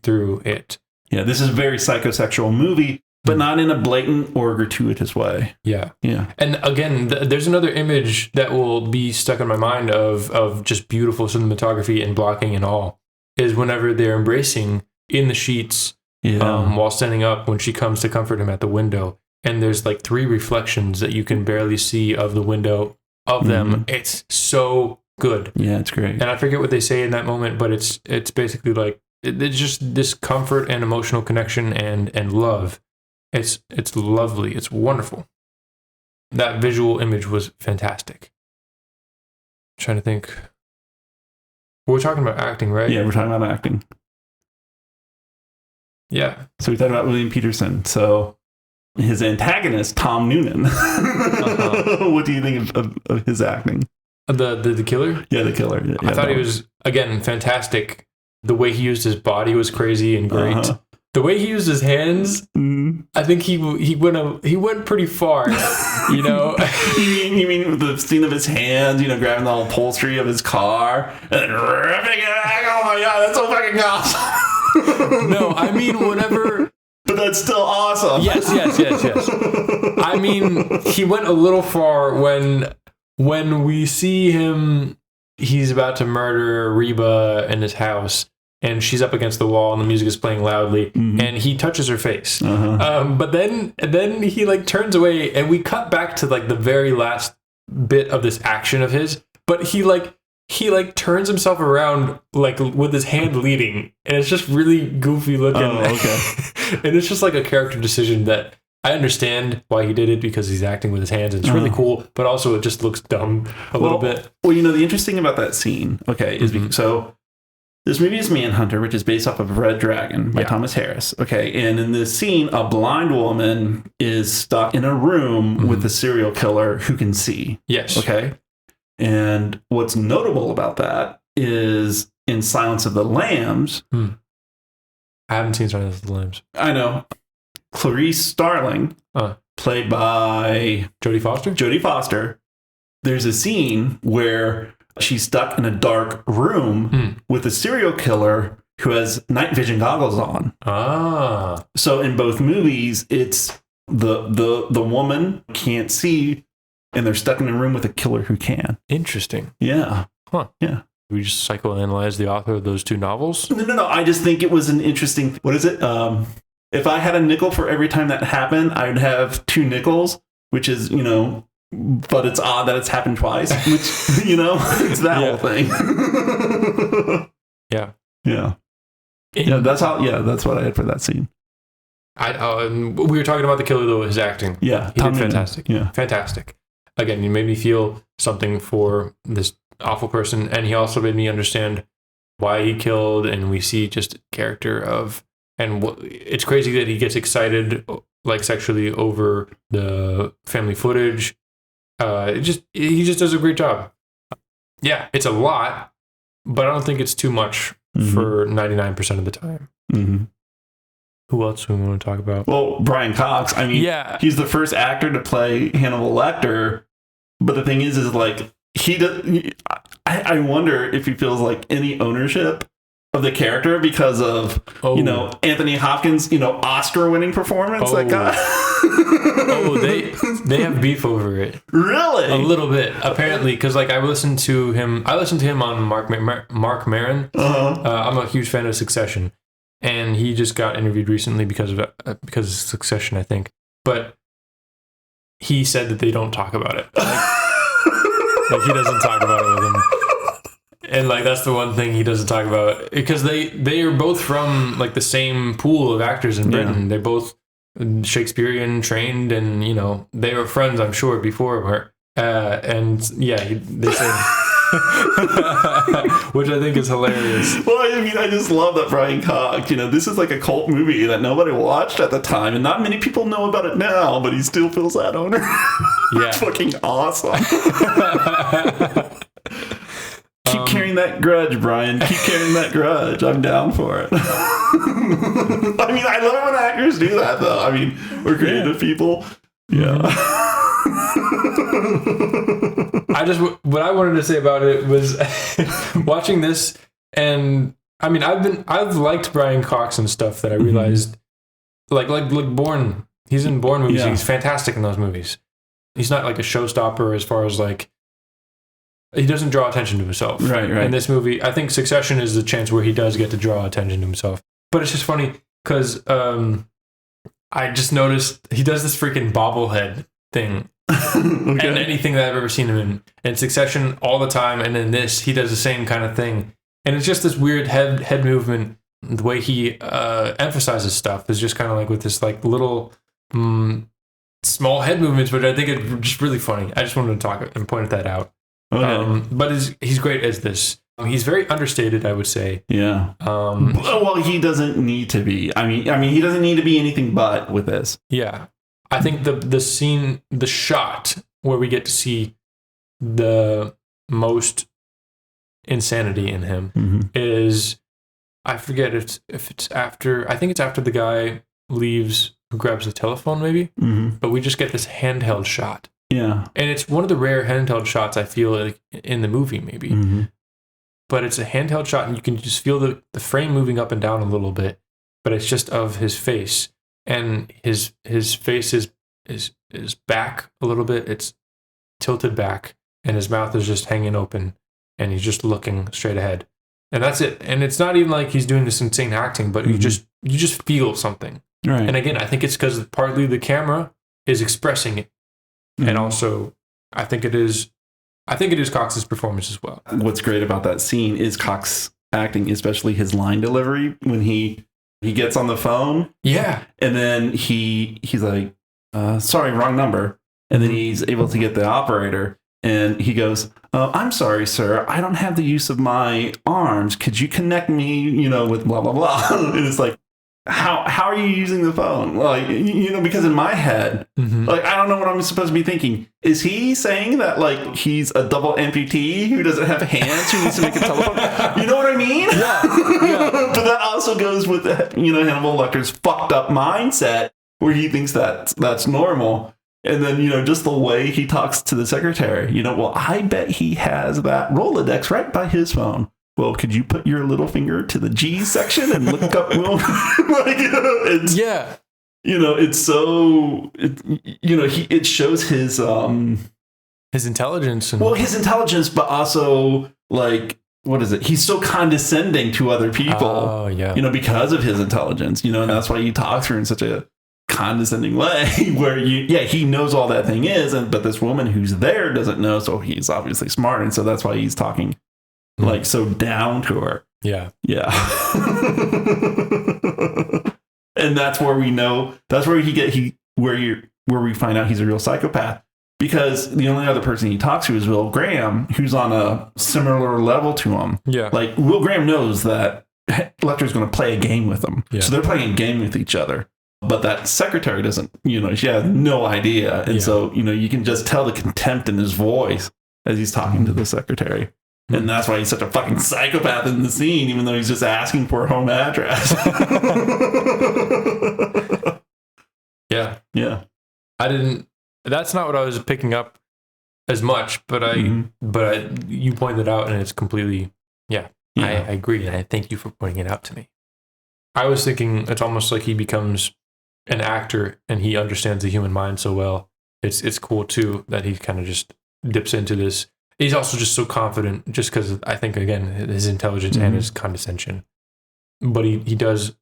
through it. Yeah, this is a very psychosexual movie, but not in a blatant or gratuitous way. Yeah. Yeah. And again, there's another image that will be stuck in my mind of just beautiful cinematography and blocking and all, is whenever they're embracing in the sheets while standing up when she comes to comfort him at the window. And there's like 3 reflections that you can barely see of the window of them. It's so good. Yeah, it's great. And I forget what they say in that moment, but it's basically like it's just this comfort and emotional connection and love. It's lovely. It's wonderful. That visual image was fantastic. I'm trying to think. We're talking about acting, right? Yeah, we're talking about acting. Yeah. So we talked about William Petersen. So his antagonist, Tom Noonan. What do you think of his acting? The killer? Yeah, the killer. Yeah, I thought he was, again, fantastic. The way he used his body was crazy and great. The way he used his hands, I think he went pretty far. You mean the scene of his hands, grabbing the upholstery of his car and then ripping it back? Oh my god, that's so fucking awesome. No, I mean whenever. But that's still awesome. Yes. I mean, he went a little far when we see him. He's about to murder Reba in his house, and she's up against the wall, and the music is playing loudly, and he touches her face. But then he like turns away, and we cut back to like the very last bit of this action of his. But he turns himself around like with his hand leading, and it's just really goofy looking. Oh, okay. And it's just like a character decision that I understand why he did it because he's acting with his hands and it's really cool, but also it just looks dumb a little bit. Well, the interesting about that scene, is so this movie is Manhunter, which is based off of Red Dragon by Thomas Harris. Okay. And in this scene, a blind woman is stuck in a room with a serial killer who can see. Yes. Okay. And what's notable about that is in Silence of the Lambs. I haven't seen Silence of the Lambs. I know. Clarice Starling, played by Jodie Foster. There's a scene where she's stuck in a dark room with a serial killer who has night vision goggles on. So in both movies, it's the woman can't see, and they're stuck in a room with a killer who can. Interesting. Yeah. Huh. Yeah. We just psychoanalyze the author of those 2 novels? No. I just think it was an interesting. What is it? If I had a nickel for every time that happened, I would have 2 nickels, which is, but it's odd that it's happened twice, which, it's that whole thing. Yeah. Yeah. That's what I had for that scene. We were talking about the killer, though, his acting. Yeah. He did fantastic. Yeah. Fantastic. Again, you made me feel something for this awful person, and he also made me understand why he killed, and we see just a character of. And it's crazy that he gets excited, like sexually, over the family footage. He just does a great job. Yeah, it's a lot, but I don't think it's too much for 99% of the time. Who else do we want to talk about? Well, Brian Cox. I mean, he's the first actor to play Hannibal Lecter. But the thing is like he does. I wonder if he feels like any ownership of the character because of Anthony Hopkins, Oscar-winning performance that guy. They have beef over it. Really? A little bit, apparently, because like I listened to him on Mark Maron. I'm a huge fan of Succession, and he just got interviewed recently because of Succession, I think. But he said that they don't talk about it. Like he doesn't talk about it with him. And like that's the one thing he doesn't talk about, because they are both from like the same pool of actors in Britain. They're both Shakespearean trained, and they were friends, I'm sure, before her. They said which I think is hilarious. Well, I mean, I just love that Brian Cox, this is like a cult movie that nobody watched at the time, and not many people know about it now, but he still feels that owner. Yeah. It's fucking awesome. Keep carrying that grudge, Brian. Keep carrying that grudge. I'm down for it. I mean, I love it when actors do that, though. I mean, we're creative people. Yeah. What I wanted to say about it was watching this, and I mean, I've liked Brian Cox and stuff that I realized, like Bourne. He's in Bourne movies. Yeah. He's fantastic in those movies. He's not like a showstopper as far as like, he doesn't draw attention to himself. Right. In this movie, I think Succession is the chance where he does get to draw attention to himself. But it's just funny because I just noticed he does this freaking bobblehead thing. Okay. And anything that I've ever seen him in Succession all the time, and in this, he does the same kind of thing. And it's just this weird head movement. The way he emphasizes stuff is just kind of like with this like little small head movements, but I think it's just really funny. I just wanted to talk and point that out. Okay. But he's great as this. He's very understated, I would say. Yeah. Well, he doesn't need to be. I mean, he doesn't need to be anything but with this. Yeah. I think the scene, the shot where we get to see the most insanity in him is, I forget if it's after. I think it's after the guy leaves, who grabs the telephone, maybe. But we just get this handheld shot. Yeah. And it's one of the rare handheld shots I feel like in the movie, maybe. But it's a handheld shot, and you can just feel the frame moving up and down a little bit. But it's just of his face, and his face is back a little bit. It's tilted back, and his mouth is just hanging open, and he's just looking straight ahead. And that's it. And it's not even like he's doing this insane acting, but you just feel something. Right. And again, I think it's because partly the camera is expressing it. And also, I think it is Cox's performance as well. What's great about that scene is Cox acting, especially his line delivery when he gets on the phone. Yeah. And then he's like, sorry, wrong number. And then he's able to get the operator, and he goes, I'm sorry, sir, I don't have the use of my arms. Could you connect me, with blah, blah, blah. And it's like, how are you using the phone? Like, because in my head, like, I don't know what I'm supposed to be thinking. Is he saying that, like, he's a double amputee who doesn't have hands, who needs to make a telephone? You know what I mean? Yeah. But that also goes with, Hannibal Lecter's fucked up mindset where he thinks that's normal. And then, just the way he talks to the secretary, well, I bet he has that Rolodex right by his phone. Well, could you put your little finger to the G section and look up Will? It's so, it shows his intelligence. His intelligence, but also, like, what is it? He's so condescending to other people. Oh, yeah. Because of his intelligence, and that's why he talks to her in such a condescending way where he knows all that thing is, but this woman who's there doesn't know, so he's obviously smart, and so that's why he's talking like so down to her. Yeah. And that's where we know, that's where where we find out he's a real psychopath, because the only other person he talks to is Will Graham, who's on a similar level to him. Yeah. Like, Will Graham knows that Lecter's going to play a game with him. Yeah. So they're playing a game with each other. But that secretary doesn't, she has no idea. And so, you can just tell the contempt in his voice as he's talking to the secretary. And that's why he's such a fucking psychopath in the scene, even though he's just asking for a home address. Yeah. That's not what I was picking up as much, but you pointed it out, and it's completely, I agree. And I thank you for pointing it out to me. I was thinking it's almost like he becomes an actor and he understands the human mind so well. It's cool too that he kind of just dips into this. He's also just so confident, just because I think, again, his intelligence and his condescension. But he does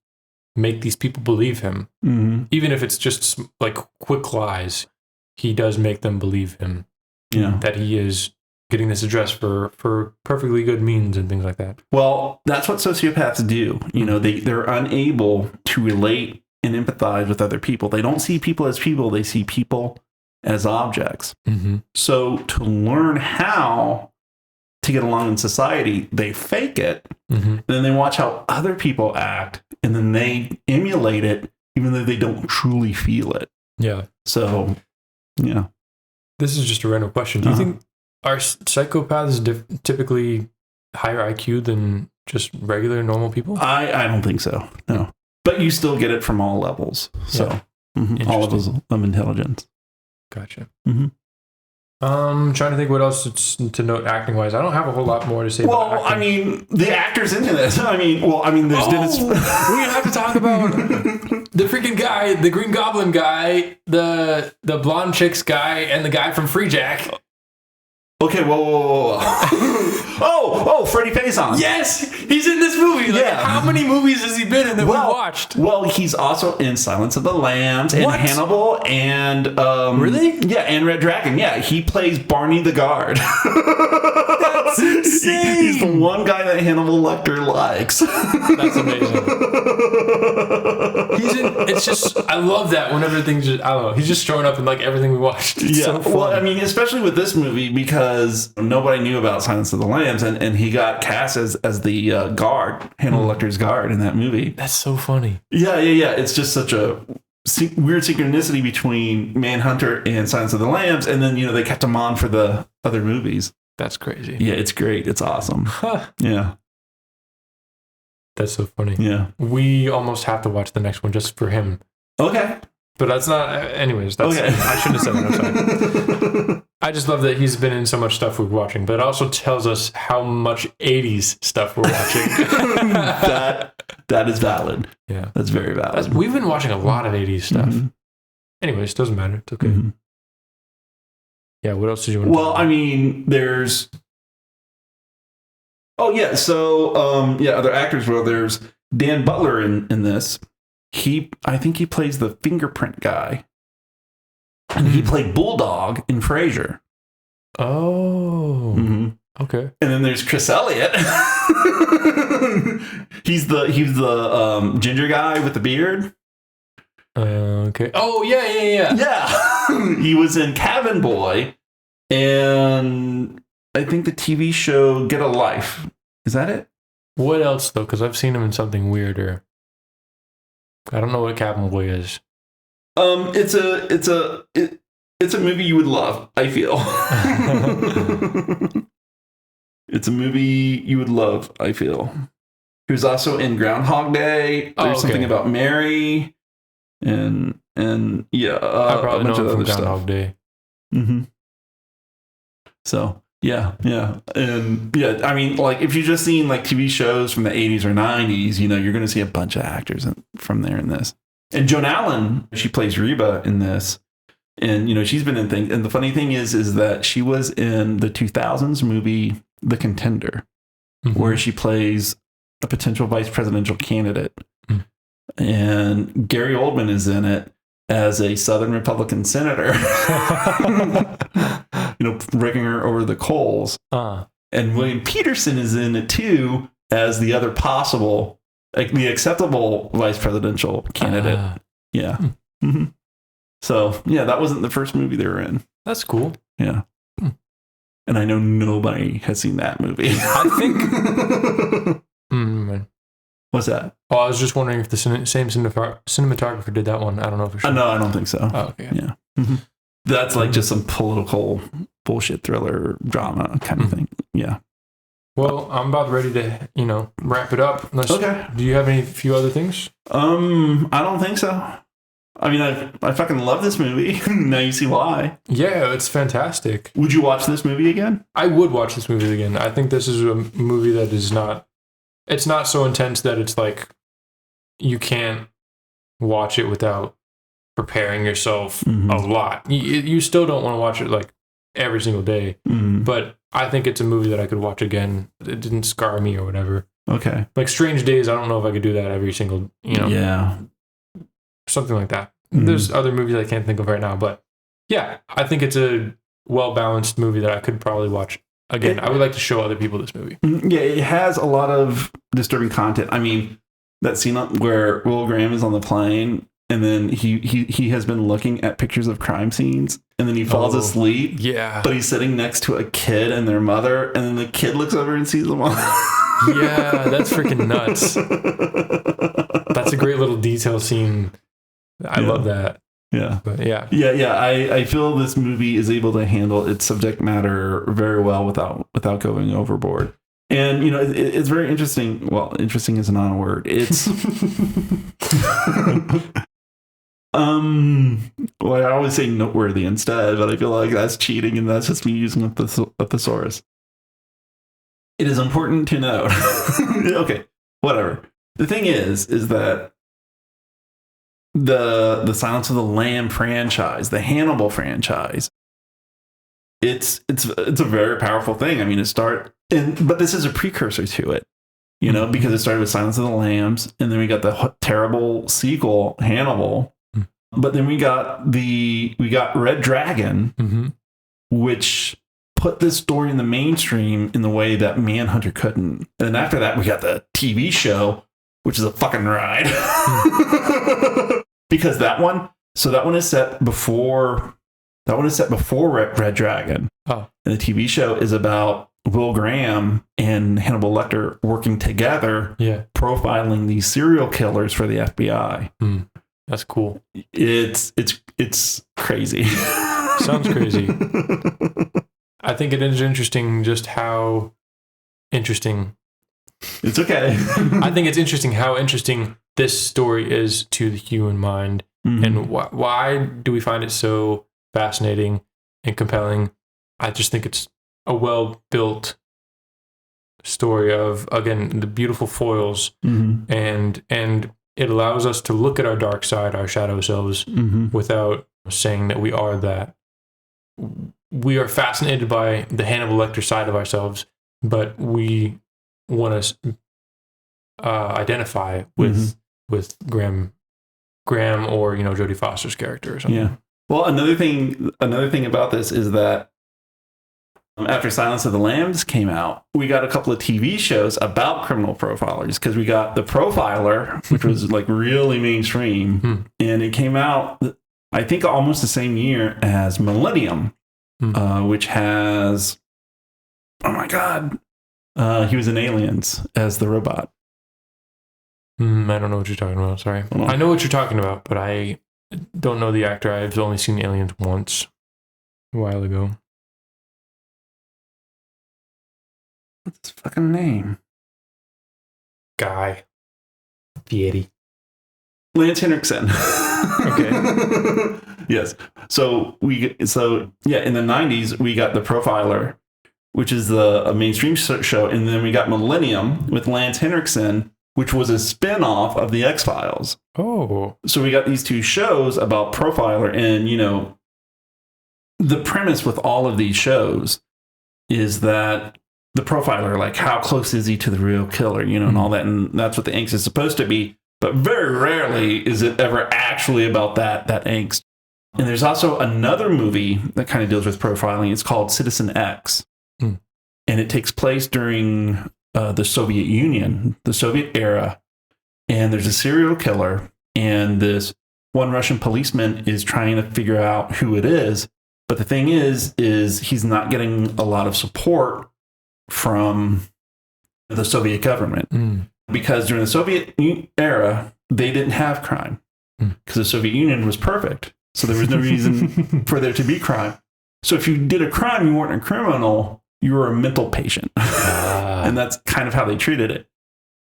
make these people believe him. Even if it's just like quick lies, he does make them believe him. Yeah. That he is getting this address for perfectly good means and things like that. Well, that's what sociopaths do. They're unable to relate and empathize with other people. They don't see people as people. They see people as objects. So to learn how to get along in society, they fake it. Mm-hmm. And then they watch how other people act, and then they emulate it, even though they don't truly feel it. Yeah. So, yeah. This is just a random question. Do you think are psychopaths typically higher IQ than just regular normal people? I don't think so. No. But you still get it from all levels. So, all levels of intelligence. Gotcha. Mm-hmm. Trying to think what else to note acting wise. I don't have a whole lot more to say. Well, about acting. I mean, the actors into this. There's Dennis. We have to talk about the freaking guy, the Green Goblin guy, the blonde chick's guy, and the guy from Free Jack. Okay, whoa. Freddie Faison. Yes, he's in this movie. Like, how many movies has he been in that we watched? Well, he's also in Silence of the Lambs and Hannibal and really? Yeah, and Red Dragon. Yeah, he plays Barney the Guard. That's insane. He's the one guy that Hannibal Lecter likes. That's amazing. It's just, I love that whenever things just, I don't know, he's just showing up in like everything we watched. It's so fun. Well, I mean, especially with this movie because nobody knew about Silence of the Lambs, and he got cast as the guard, Hannibal Lecter's guard in that movie. That's so funny. Yeah. It's just such a weird synchronicity between Manhunter and Silence of the Lambs, and then they kept him on for the other movies. That's crazy. Yeah, it's great. It's awesome. Yeah. That's so funny. Yeah. We almost have to watch the next one just for him. Okay. But that's not, anyways, that's, okay. I shouldn't have said that. I'm sorry. I just love that he's been in so much stuff we're watching, but it also tells us how much 80s stuff we're watching. that is valid. Yeah. That's very valid. We've been watching a lot of 80s stuff. Mm-hmm. Anyways, doesn't matter. It's okay. Mm-hmm. Yeah, what else did you want to talk about? I mean, there's... Oh, yeah. So, other actors. Well, there's Dan Butler in this. I think he plays the fingerprint guy. And he played Bulldog in Frasier. Oh. Mm-hmm. Okay. And then there's Chris Elliott. He's the ginger guy with the beard. Okay. Oh, yeah. Yeah. He was in Cabin Boy. And I think the TV show Get a Life. Is that it? What else, though? Because I've seen him in something weirder. I don't know what Cabin Boy is. It's a movie you would love, I feel. It's a movie you would love, I feel. He was also in Groundhog Day. There's something about Mary, and yeah, I probably a bunch know of from other Groundhog stuff. Day. Mm-hmm. So yeah, and yeah. I mean, like if you've just seen like TV shows from the 80s or 90s, you're going to see a bunch of actors from there in this. And Joan Allen, she plays Reba in this. And, she's been in things. And the funny thing is that she was in the 2000s movie, The Contender, where she plays a potential vice presidential candidate. Mm. And Gary Oldman is in it as a Southern Republican senator, raking her over the coals. And William Petersen is in it, too, as the other possible, like the acceptable vice presidential candidate. Yeah. Mm-hmm. So, yeah, that wasn't the first movie they were in. That's cool. Yeah. And I know nobody has seen that movie. I think... What's that? Oh, I was just wondering if the same cinematographer did that one. I don't know for sure. No, I don't think so. Oh, okay. Yeah. Mm-hmm. That's like just some political bullshit thriller drama kind of thing. Yeah. Well, I'm about ready to, wrap it up. Okay. Do you have any few other things? I don't think so. I mean, I fucking love this movie. Now you see why. Yeah, it's fantastic. Would you watch this movie again? I would watch this movie again. I think this is a movie that is not... It's not so intense that it's like you can't watch it without preparing yourself a lot. You still don't want to watch it like every single day, but I think it's a movie that I could watch again. It didn't scar me or whatever. Okay. Like Strange Days, I don't know if I could do that every single, Yeah. Something like that. There's other movies I can't think of right now, but yeah, I think it's a well-balanced movie that I could probably watch again. I would like to show other people this movie. Yeah, it has a lot of disturbing content. I mean, that scene where Will Graham is on the plane and then he has been looking at pictures of crime scenes, and then he falls asleep. Yeah. But he's sitting next to a kid and their mother, and then the kid looks over and sees them all. Yeah, that's freaking nuts. That's a great little detail scene. I love that. Yeah. But yeah. I feel this movie is able to handle its subject matter very well without going overboard. And, you know, it's very interesting. Well, interesting is not a word. It's, well, I always say noteworthy instead, but I feel like that's cheating, and that's just me using a thesaurus. It is important to note. Okay, whatever. The thing is that the Silence of the Lamb franchise, the Hannibal franchise, it's a very powerful thing. I mean, but this is a precursor to it, you know, because it started with Silence of the Lambs, and then we got the terrible sequel, Hannibal. But then we got Red Dragon, which put this story in the mainstream in the way that Manhunter couldn't. And then after that, we got the TV show, which is a fucking ride. Because that one is set before Red Dragon. Oh. And the TV show is about Will Graham and Hannibal Lecter working together, profiling these serial killers for the FBI. That's cool. It's crazy. Sounds crazy. I think it is interesting just how interesting. It's okay. I think it's interesting how interesting this story is to the human mind, and why do we find it so fascinating and compelling? I just think it's a well-built story of, again, the beautiful foils, and it allows us to look at our dark side, our shadow selves, without saying that we are that. We are fascinated by the Hannibal Lecter side of ourselves, but we want to identify with Graham, or, you know, Jodie Foster's character or something. Yeah. Well, another thing about this is that after Silence of the Lambs came out, we got a couple of TV shows about criminal profilers, because we got The Profiler, which was like really mainstream, and it came out, I think, almost the same year as Millennium, which has, oh my God, he was in Aliens as the robot. I don't know what you're talking about. Sorry. I know what you're talking about, but I don't know the actor. I've only seen Aliens once a while ago. What's his fucking name? Guy Fieri. Lance Henriksen. Okay. Yes. So in the 90s we got The Profiler, which is a mainstream show, and then we got Millennium with Lance Henriksen, which was a spin-off of the X-Files. Oh. So we got these two shows about Profiler, and, you know, the premise with all of these shows is that the profiler, like, how close is he to the real killer, you know, and all that, and that's what the angst is supposed to be. But very rarely is it ever actually about that angst. And there's also another movie that kind of deals with profiling. It's called Citizen X. And it takes place during the Soviet Union, the Soviet era. And there's a serial killer, and this one Russian policeman is trying to figure out who it is. But the thing is he's not getting a lot of support from the Soviet government. Because during the Soviet era, they didn't have crime, because the Soviet Union was perfect. So there was no reason for there to be crime. So if you did a crime, you weren't a criminal, you were a mental patient. And that's kind of how they treated it.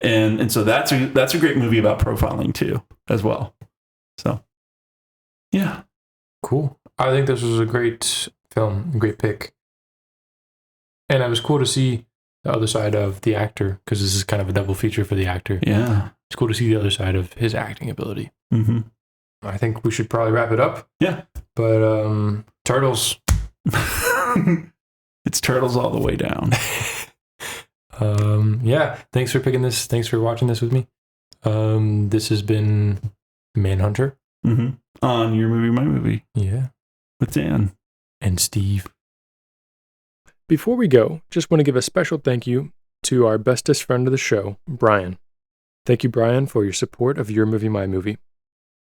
And so that's a great movie about profiling too, as well. So, yeah. Cool. I think this was a great film, a great pick. And it was cool to see the other side of the actor, because this is kind of a double feature for the actor. Yeah. It's cool to see the other side of his acting ability. I think we should probably wrap it up. Yeah. But Turtles. It's Turtles all the way down. Yeah. Thanks for picking this. Thanks for watching this with me. This has been Manhunter. On Your Movie, My Movie. Yeah. With Dan. And Steve. Before we go, just want to give a special thank you to our bestest friend of the show, Brian. Thank you, Brian, for your support of Your Movie, My Movie.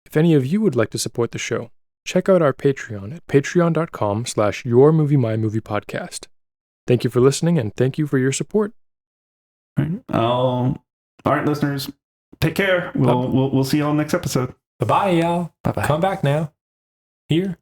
If any of you would like to support the show, check out our Patreon at patreon.com/yourmoviemymoviepodcast. Thank you for listening, and thank you for your support. All right, listeners, take care. We'll see y'all next episode. Bye-bye, y'all. Bye-bye. Come back now. Here.